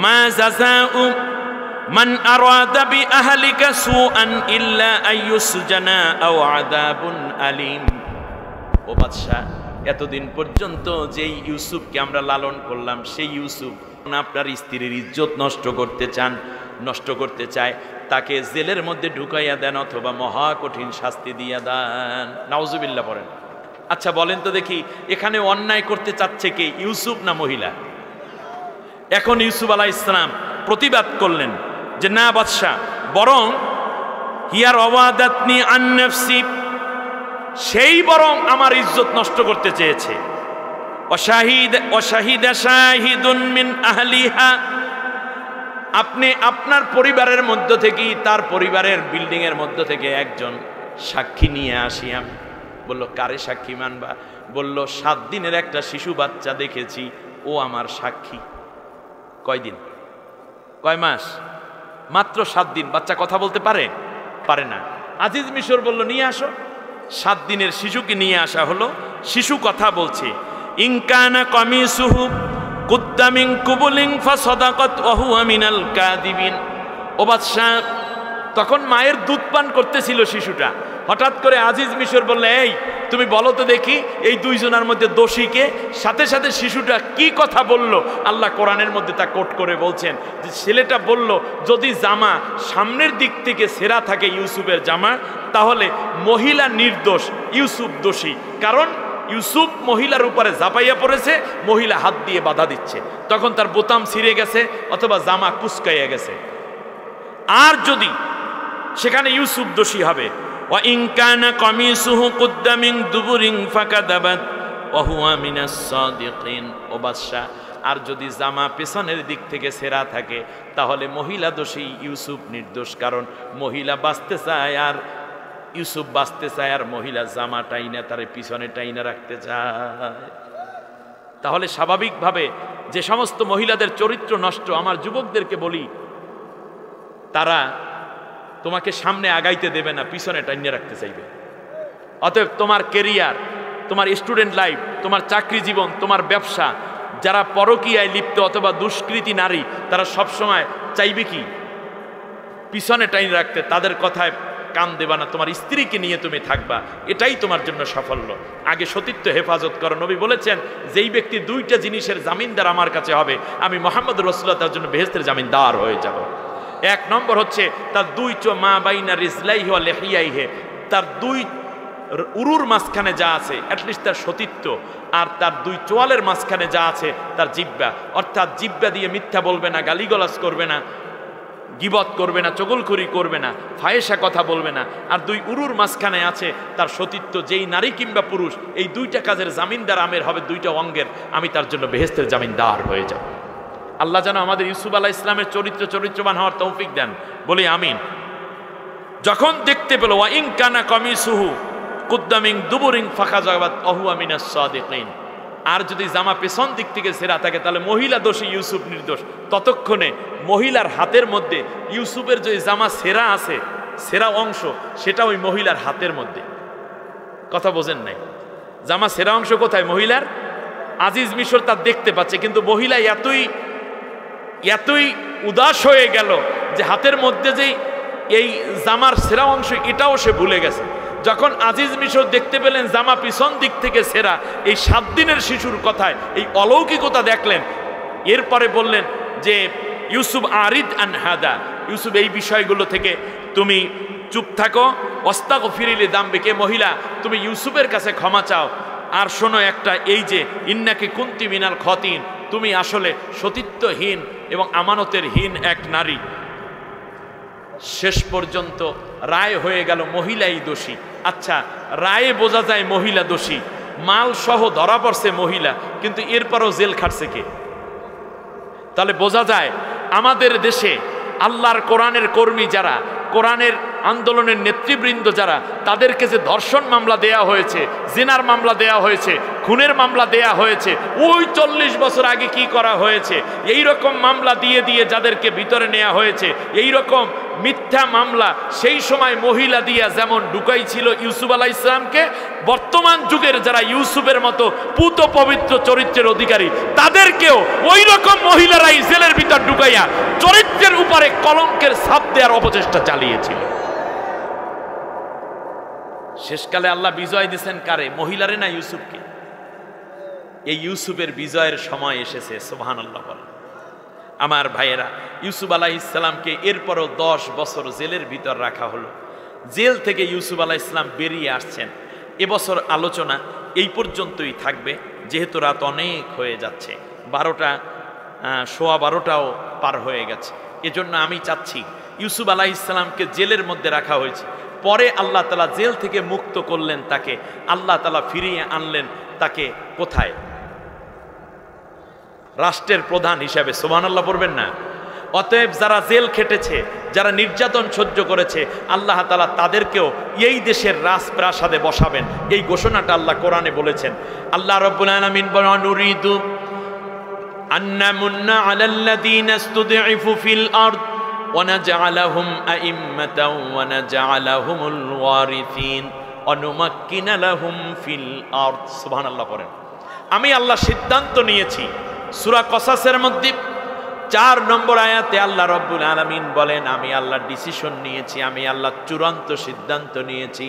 মা জাযাউ মান আরাদা বি আহলিকা সুআন ইল্লা আইয়ুসজানা আও আযাবুন আলীম। ও বাদশা, এতদিন পর্যন্ত যেই ইউসুফকে আমরা লালন করলাম, সেই ইউসুফ আপনার স্ত্রীর ইজ্জত নষ্ট করতে চান, নষ্ট করতে চায়, তাকে জেলের মধ্যে ঢুকাইয়া দেন অথবা মহা কঠিন শাস্তি দিয়া দেন। নাউজুবিল্লাহ পড়েন। আচ্ছা বলেন তো দেখি, এখানে অন্যায় করতে চাচ্ছে কে, ইউসুফ না মহিলা? এখন ইউসুফ আলাইহিস সালাম প্রতিবাদ করলেন যে না বাদশা, বরং হিয়ার ওয়াদাতনি আন নাফসি, সেই বরং আমার ইজ্জত নষ্ট করতে চেয়েছে। ওয়াশাহিদা শাহিদুন মিন আহলিহা, আপনি আপনার পরিবারের মধ্য থেকেই, তার পরিবারের বিল্ডিং এর মধ্য থেকে একজন সাক্ষী নিয়ে আসি আমি। বলল, কারে সাক্ষী মানবা? বলল, 7 দিনের একটা শিশু বাচ্চা দেখেছি, ও আমার সাক্ষী। কয়দিন? কয় মাস? মাত্র 7 দিন। বাচ্চা কথা বলতে পারে? পারে না। আজিজ মিশর বলল, নিয়ে আসো। 7 দিনের শিশুকে নিয়ে আসা হলো। শিশু কথা বলছে, ইনকানা কামিসুহু কুদ্দা মিন কুবুলিন ফাসাদাকাত ওয়া হুয়া মিনাল কাযিবিন। ও বাদশা, তখন মায়ের দুধ পান করতেছিল শিশুটা। হঠাৎ করে আজিজ মিশর বললে, এই তুমি বলো তো দেখি, এই দুইজনের মধ্যে দোষী কে? সাথে সাথে শিশুটা কি কথা বলল, আল্লাহ কোরআনের মধ্যে তা কোট করে বলছেন যে ছেলেটা বলল, যদি জামা সামনের দিক থেকে ছেঁড়া থাকে ইউসুফের জামা, তাহলে মহিলা নির্দোষ, ইউসুফ দোষী। কারণ ইউসুফ মহিলার উপরে ঝাঁপাইয়া পড়েছে, মহিলা হাত দিয়ে বাধা দিচ্ছে, তখন তার বোতাম ছিঁড়ে গেছে অথবা জামা কুচকাইয়া গেছে। আর যদি সেখানে ইউসুফ দোষী হবে। ওয়া ইন কানা কামিসুহু কুদ্দা মিন দুবুরিন ফাকাদাবাত ওয়া হুয়া মিনাস সাদিকিন। ও বাদশা, আর যদি জামা পেছনের দিক থেকে ছেঁড়া থাকে, তাহলে মহিলা দোষী, ইউসুফ নির্দোষ। কারণ মহিলা বাঁচতে চায় আর ইউসুফ বাঁচতে চায়, আর মহিলা জামা টাইনা তার পিছনে টাইনা রাখতে চায়। তাহলে স্বাভাবিকভাবে যে সমস্ত মহিলাদের চরিত্র নষ্ট, আমার যুবকদেরকে বলি, তারা তোমাকে সামনে আগাইতে দেবে না, পিছনে টাইনা রাখতে চাইবে। অতএব তোমার কেরিয়ার, তোমার স্টুডেন্ট লাইফ, তোমার চাকরি জীবন, তোমার ব্যবসা, যারা পরকীয়ায় লিপ্ত অথবা দুষ্কৃতী নারী, তারা সবসময় চাইবে কি? পিছনে টাইনা রাখতে, তাদের কথায় কান দেবা না, তোমার স্ত্রীকে নিয়ে তুমি থাকবা, এটাই তোমার জন্য সাফল্য। আগে সতীত্ব হেফাজত করো। নবী বলেছেন, যেই ব্যক্তি দুইটা জিনিসের জামিনদার আমার কাছে হবে, আমি মুহাম্মদ রাসূলুল্লাহ তার জন্য বেহেশতের জামিনদার হয়ে যাব। এক নম্বর হচ্ছে তার দুই মা বাইনা রিজলাইহি ওয়া লিহিয়াইহি, তার দুই উরুর মাঝখানে যা আছে অ্যাটলিস্ট তার সতীত্ব, আর তার দুই চোয়ালের মাঝখানে যা আছে তার জিহ্বা, অর্থাৎ জিহ্বা দিয়ে মিথ্যা বলবে না, গালিগালাজ করবে না, গীবত করবে না, চগলখড়ি করবে না, ফাহেসা কথা বলবে না। আর দুই উরুর মাঝখানে আছে তার সতীত্ব। যেই নারী কিংবা পুরুষ এই দুইটা কাজের জামিনদার আমের হবে, দুইটা অঙ্গের, আমি তার জন্য বেহেশতের জামিনদার হয়ে যাব। আল্লাহ যেন আমাদের ইউসুফ আলাইহিস সালামের চরিত্রবান হওয়ার তৌফিক দেন, বলি আমিন। যখন দেখতে পেল ওয়া ইন কানা কামিসুহু কুদ্দা মিন দুবুরিন ফাখাযাবাত ওয়া মিনাস সাদিকিন, আর যদি জামা পেছন দিক থেকে ছেঁড়া থাকে তাহলে মহিলা দোষী, ইউসুফ নির্দোষ। ততক্ষণে মহিলার হাতের মধ্যে ইউসুফের যে জামা ছেঁড়া আছে, ছেঁড়া অংশ, সেটা ওই মহিলার হাতের মধ্যে। কথা বোঝেন নাই? জামা ছেঁড়া অংশ কোথায়? মহিলার। আজিজ মিশর তার দেখতে পাচ্ছে, কিন্তু মহিলা এতই উদাস হয়ে গেল যে হাতের মধ্যে যেই এই জামার ছেঁড়া অংশ, এটাও সে ভুলে গেছে। যখন আজিজ মিশর দেখতে পেলেন জামা পিছন দিক থেকে ছেঁড়া, এই 7 দিনের শিশুর কথায় এই অলৌকিকতা দেখলেন, এরপরে বললেন যে ইউসুফ আরিদ আন হাদা, ইউসুফ এই বিষয়গুলো থেকে তুমি চুপ থাকো। ওয়াস্তাগফিরি লিযামবিকে, মহিলা তুমি ইউসুফের কাছে ক্ষমা চাও। আর শোনো একটা, এই যে ইন্নাকি কুনতি মিনাল খাতিন, তুমি আসলে সতীত্বহীন এবং আমানতের হীন এক নারী। শেষ পর্যন্ত রায় হয়ে গেল মহিলাই দোষী। আচ্ছা, রায়ে বোঝা যায় মহিলা দোষী, মাল সহ ধরা পড়ছে মহিলা, কিন্তু এরপরও জেল খাটছে কে? তাহলে বোঝা যায় আমাদের দেশে আল্লাহর কোরআনের কর্মী যারা, কোরআনের আন্দোলনের নেতৃবৃন্দ যারা, তাদেরকে যে ধর্ষণ মামলা দেয়া হয়েছে, জিনার মামলা দেয়া হয়েছে, খুনের মামলা দেয়া হয়েছে, ওই 40 বছর আগে কি করা হয়েছে, এই রকম মামলা দিয়ে দিয়ে যাদেরকে ভিতরে নেওয়া হয়েছে, এই রকম মিথ্যা মামলা সেই সময় মহিলা দিয়া যেমন ঢুকাইছিল ইউসুফ আলাইহিস সালামকে, বর্তমান যুগের যারা ইউসুফের মতো পুত পবিত্র চরিত্রের অধিকারী, তাদেরকেও ওই রকম মহিলারাই জেলের ভিতর ঢুকাইয়া চরিত্রের উপরে কলঙ্কের ছাপ দেওয়ার অপচেষ্টা চালিয়েছিল। শেষকালে আল্লাহ বিজয় দিয়েছেন কারে? মহিলারে না ইউসুফকে? এই ইউসুফের বিজয়ের সময় এসেছে। সুবহানাল্লাহ বলেন। আমার ভাইয়েরা, ইউসুফ আলাইহিস সালামকে এরপরও 10 বছর জেলের ভিতর রাখা হলো। জেল থেকে ইউসুফ আলাইহিস সালাম বেরিয়ে আসছেন। এবছর আলোচনা এই পর্যন্তই থাকবে, যেহেতু রাত অনেক হয়ে যাচ্ছে, 12টাও পার হয়ে গেছে। এজন্য আমি চাচ্ছি, ইউসুফ আলাইহিস সালামকে জেলের মধ্যে রাখা হয়েছে, পরে আল্লাহ তাআলা জেল থেকে মুক্ত করলেন তাকে, আল্লাহ তাআলা ফিরিয়ে আনলেন তাকে কোথায়? রাষ্ট্রের প্রধান হিসাবে। সুবহানাল্লাহ পড়বেন না? অতএব যারা জেল খেটেছে, যারা নির্যাতন সহ্য করেছে, আল্লাহ তাআলা তাদেরকেও এই দেশের রাজপ্রাসাদে বসাবেন, এই ঘোষণাটা আল্লাহ কোরআনে বলেছেন। আল্লাহ রাব্বুল আলামিন বলেন, নুরিদু আন্নামুন্না আলাল্লাযীনা ইসতুদঈফু ফিল আরদ ওয়া নাজআলাহুম আইম্মাতাও ওয়া নাজআলাহুমুল ওয়ারিসিন ওয়া নুমাক্কিনা লাহুম ফিল আরদ। সুবহানাল্লাহ পড়েন। আমি আল্লাহ সিদ্ধান্ত নিয়েছি। সূরা কসাসের মধ্যে 4 নম্বর আয়াতে আল্লাহ রাব্বুল আলামিন বলেন, আমি আল্লাহ ডিসিশন নিয়েছি, আমি আল্লাহ চূড়ান্ত সিদ্ধান্ত নিয়েছি,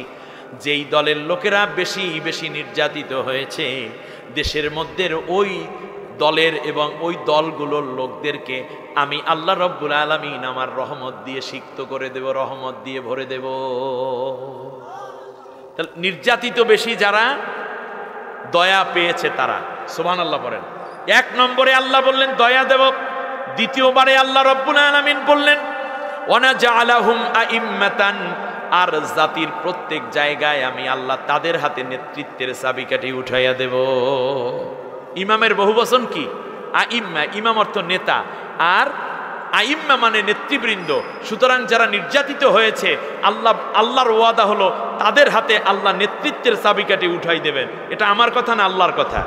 যেই দলের লোকেরা বেশি বেশি নির্যাতিত হয়েছে, দেশের মধ্যে ওই দলের এবং ওই দলগুলোর লোকদেরকে আমি আল্লাহ রাব্বুল আলামিন আমার রহমত দিয়ে সিক্ত করে দেব, রহমত দিয়ে ভরে দেব। তাহলে নির্যাতিত বেশি যারা, দয়া পেয়েছে তারা। সুবহানাল্লাহ বলেন। 1 নম্বরে আল্লাহ বললেন দয়া দেব। দ্বিতীয়বারে আল্লাহ রাব্বুল আলামিন বললেন ওয়ানা জাআলাহুম আইম্মাতান, আর জাতির প্রত্যেক জায়গায় আমি আল্লাহ তাদের হাতে নেতৃত্বের চাবিকাঠি উঠাইয়া দেব। ইমামের বহুবচন কি? আইম্মা। ইমাম অর্থ নেতা, আর আইম্মা মানে নেতৃবৃন্দ। সুতরাং যারা নির্যাতিত হয়েছে, আল্লাহর ওয়াদা হলো তাদের হাতে আল্লাহ নেতৃত্বের চাবিকাঠি উঠাই দেবেন। এটা আমার কথা না আল্লাহর কথা?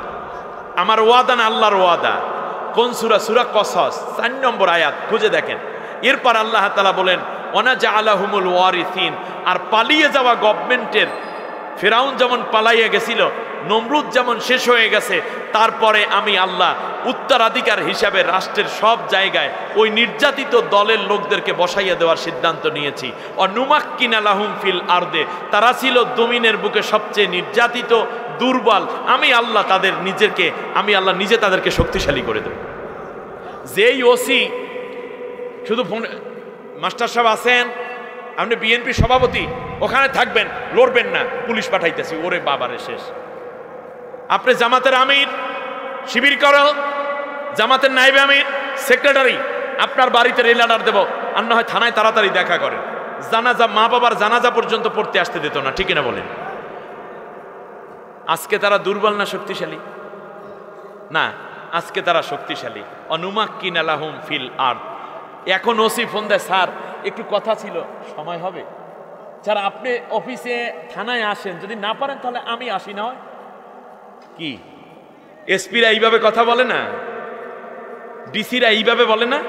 আমার ওয়াদা না আল্লাহর ওয়াদা? কোন সূরা? সূরা কসস 4 নম্বর আয়াত, খুঁজে দেখেন। এরপর আল্লাহ তাআলা বলেন ওয়ানা জাআলাহুমুল ওয়ারিসিন, আর পালিয়ে যাওয়া গভর্নমেন্টের, ফেরাউন যেমন পালাইয়া গেছিল, নমরুদ যেমন শেষ হয়ে গেছে, তারপরে আমি আল্লাহ উত্তরাধিকার হিসাবে রাষ্ট্রের সব জায়গায় ওই নির্যাতিত দলের লোকদেরকে বসাইয়া দেওয়ার সিদ্ধান্ত নিয়েছি। অনুমাক্কিনা লাহুম ফিল আরদে, তারা ছিল জমিনের বুকে সবচেয়ে নির্যাতিত, দুর্বল। আমি আল্লাহ নিজে তাদেরকে শক্তিশালী করে দেব। যেই ওসি শুধু ফোন, মাস্টার সাহেব আছেন, আপনি বিএনপি সভাপতি, ওখানে থাকবেন, লড়বেন না, পুলিশ পাঠাইতেছি, ওরে বাবারে শেষ। আপনি জামাতের আমির, শিবির করো, জামাতের নায়েবে আমির, সেক্রেটারি, আপনার বাড়িতে রেল অর্ডার দেব, আর না হয় থানায় তাড়াতাড়ি দেখা করেন। জানাজা, মা বাবার জানাজা পর্যন্ত পড়তে আসতে দিত না, ঠিক না বলেন? আজকে তারা দুর্বল না শক্তিশালী? না, আজকে তারা শক্তিশালী। অনুমাক্কিনা লাহুম ফিল আরদ। এখন ওসি ফোন দেয়, স্যার একটু কথা ছিল, সময় হবে? স্যার আপনি অফিসে থানায় আসেন, যদি না পারেন তাহলে আমি আসি না হয়। কি এসপিরা এইভাবে কথা বলে না? ডিসিরা এইভাবে বলে না?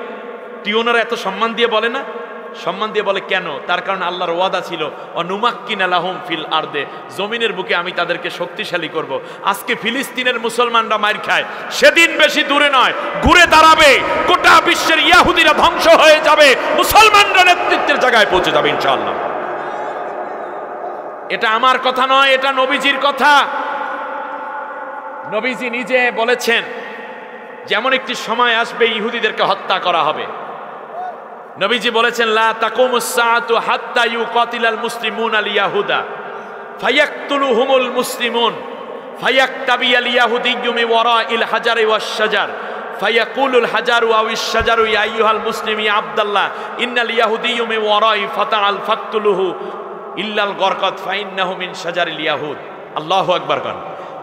টিওনারা এত সম্মান দিয়ে বলে না? সম্মান দিয়ে বলে কেন? তার কারণ আল্লাহর ওয়াদা ছিল, অনুমাক্কিনা লাহুম ফিল আরদে, জমিনের বুকে আমি তাদেরকে শক্তিশালী করব। আজকে ফিলিস্তিনের মুসলমানরা মার খায়, সেদিন বেশি দূরে নয়, ঘুরে দাঁড়াবে, গোটা বিশ্বের ইয়াহুদিরা ধ্বংস হয়ে যাবে, মুসলমানরা নেতৃত্বের জায়গায় পৌঁছে যাবে ইনশাআল্লাহ। এটা আমার কথা নয়, এটা নবীজির কথা। নবীজি নিজে বলেছেন যেমন একটি সময় আসবে ইহুদিদেরকে হত্যা করা হবে। নবীজি বলেছেন, লা তাকুমুস সাআতু হাত্তা ইউকাতিলাল মুসলিমুনা আল ইয়াহুদা ফায়াকতুলুহুমুল মুসলিমুন ফায়াকতাবিয়াল ইয়াহুদিয়্যু মিন ওয়ারাইল হাজারি ওয়াশ শাজার ফায়াকুলুল হাজারু আওয়াশ শাজারু ইয়া আইয়ুহাল মুসলিম ইয়া আব্দুল্লাহ ইন্নাল ইয়াহুদিয়্যু মিন ওয়ারাই ফাতাআল ফাকতুলুহু ইল্লাল গরকাত ফাইন্নাহু মিন শাজারিল ইয়াহুদ। আল্লাহু আকবার।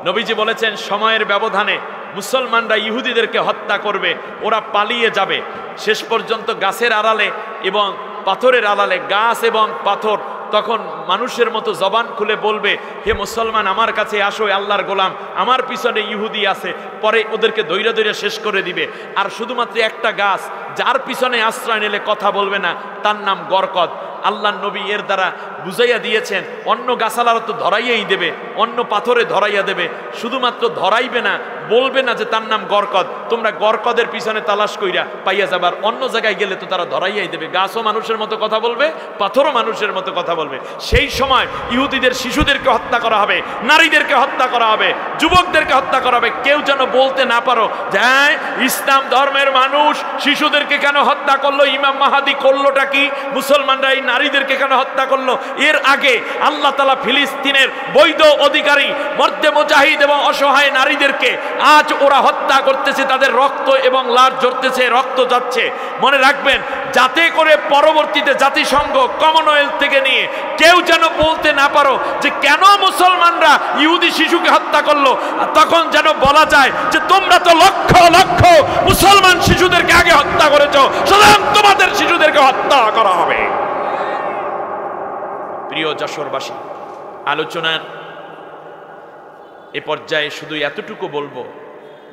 নবীজি বলেছেন সময়ের ব্যবধানে মুসলমানরা ইহুদিদেরকে হত্যা করবে, ওরা পালিয়ে যাবে, শেষ পর্যন্ত গাছের আড়ালে এবং পাথরের আড়ালে, গাছ এবং পাথর তখন মানুষের মতো জবান খুলে বলবে, হে মুসলমান আমার কাছে আসো, আল্লাহর গোলাম, আমার পিছনে ইহুদি আছে। পরে ওদেরকে দৈরা দৈরা শেষ করে দিবে। আর শুধুমাত্র একটা গাছ যার পিছনে আশ্রয় নিলে কথা বলবে না, তার নাম গরকদ। আল্লাহ নবী এর দ্বারা বুঝাইয়া দিয়েছেন, অন্য গাছালারা তো ধরাইয়াই দেবে, অন্য পাথরে ধরাইয়া দেবে, শুধুমাত্র ধরাইবে না, বলবে না যে তার নাম গরকদ। তোমরা গরকদের পিছনে তালাশ কইরা পাইয়া যাবার, অন্য জায়গায় গেলে তো তারা ধরাইয়াই দেবে। গাছও মানুষের মতো কথা বলবে, পাথরও মানুষের মতো কথা বলবে। সেই সময় ইহুদিদের শিশুদেরকে হত্যা করা হবে, নারীদেরকে হত্যা করা হবে, যুবকদেরকে হত্যা করা হবে। কেউ যেন বলতে না পারো যে ইসলাম ধর্মের মানুষ শিশুদেরকে কেন হত্যা করলো, ইমাম মাহাদি করলোটা কি, মুসলমানরা এই নারীদেরকে কেন হত্যা করলো। এর আগে আল্লাহ তাআলা ফিলিস্তিনের বৈধ অধিকারী মর্দে মুজাহিদ এবং অসহায় নারীদেরকে আজ ওরা হত্যা করতেছে, তাদের রক্ত এবং লাশ ঝরতেছে, রক্ত যাচ্ছে। মনে রাখবেন, যাতে করে পরবর্তীতে জাতিসংঘ, কমনওয়েলথ থেকে নিয়ে কেউ যেন বলতে না পারো যে কেন মুসলমানরা ইহুদি শিশুকে হত্যা করলো, তখন যেন বলা যায় যে তোমরা তো লক্ষ লক্ষ মুসলমান শিশুদেরকে আগে হত্যা করেছো, সুতরাং তোমাদের শিশুদেরকে হত্যা করা হবে। প্রিয় যশোরবাসী, আলোচনার এ পর্যায়ে শুধু এতটুকু বলবো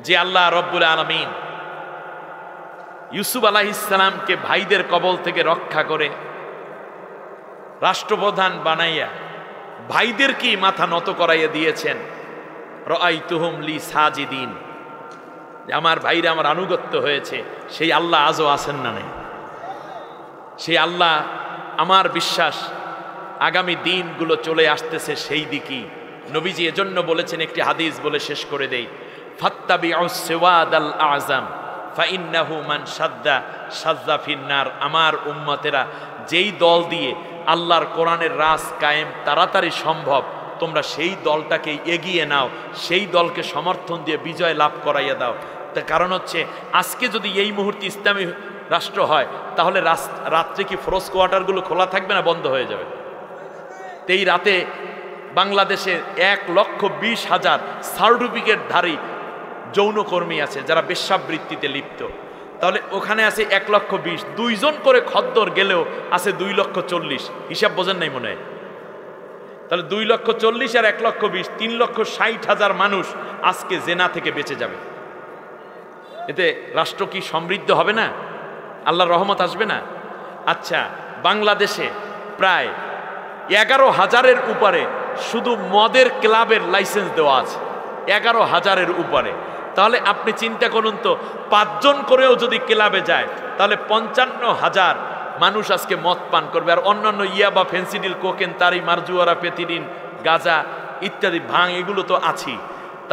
যে আল্লাহ রব্বুল আলামিন ইউসুফ আলাইহিস সালামকে ভাইদের কবল থেকে রক্ষা করে রাষ্ট্রপ্রধান বানাইয়া ভাইদেরকেই মাথা নত করাইয়া দিয়েছেন। রাআইতুহুম লি সাজিদিন, আমার ভাইরা আমার আনুগত্য হয়েছে। সেই আল্লাহ আজও আছেন না নেই? সেই আল্লাহ, আমার বিশ্বাস আগামী দিনগুলো চলে আসতেছে সেই দিকেই। নবীজি এজন্য বলেছেন, একটি হাদিস বলে শেষ করে দেই, ফাত্তাবিউস সিওয়াদাল আযম ফাইন্নাহু মান শাদ্দা শাজ্জা ফিন্নার। আমার উম্মতেরা, যেই দল দিয়ে আল্লাহর কোরআনের রাজ কায়েম তাড়াতাড়ি সম্ভব, তোমরা সেই দলটাকে এগিয়ে নাও, সেই দলকে সমর্থন দিয়ে বিজয় লাভ করাইয়া দাও। তার কারণ হচ্ছে, আজকে যদি এই মুহূর্তে ইসলামী রাষ্ট্র হয়, তাহলে রাত্রে কি ফোর্স কোয়ার্টারগুলো খোলা থাকবে না বন্ধ হয়ে যাবে? এই রাতে বাংলাদেশে 1,20,000 সার্টিফিকেটধারী যৌনকর্মী আছে যারা বেশ্যাবৃত্তিতে লিপ্ত। তাহলে ওখানে আছে 1,20,000, 2 জন করে খদ্দর গেলেও আছে 2,40,000। হিসাব বোঝেন নাই মনে হয়? তাহলে 2,40,000 আর 1,20,000, 3,60,000 মানুষ আজকে জেনা থেকে বেঁচে যাবে। এতে রাষ্ট্র কি সমৃদ্ধ হবে না? আল্লাহর রহমত আসবে না? আচ্ছা, বাংলাদেশে প্রায় 11,000-এর উপরে শুধু মদের ক্লাবের লাইসেন্স দেওয়া আছে। 11,000-এর উপরে। তাহলে আপনি চিন্তা করুন তো, 5 জন করেও যদি ক্লাবে যায় তাহলে 55,000 মানুষ আজকে মদ পান করবে। আর অন্যান্য ইয়াবা, ফেন্সিডিল, কোকেন, তারি, মারজুয়ারা, পেথিডিন, গাঁজা ইত্যাদি, ভাঙ, এগুলো তো আছেই।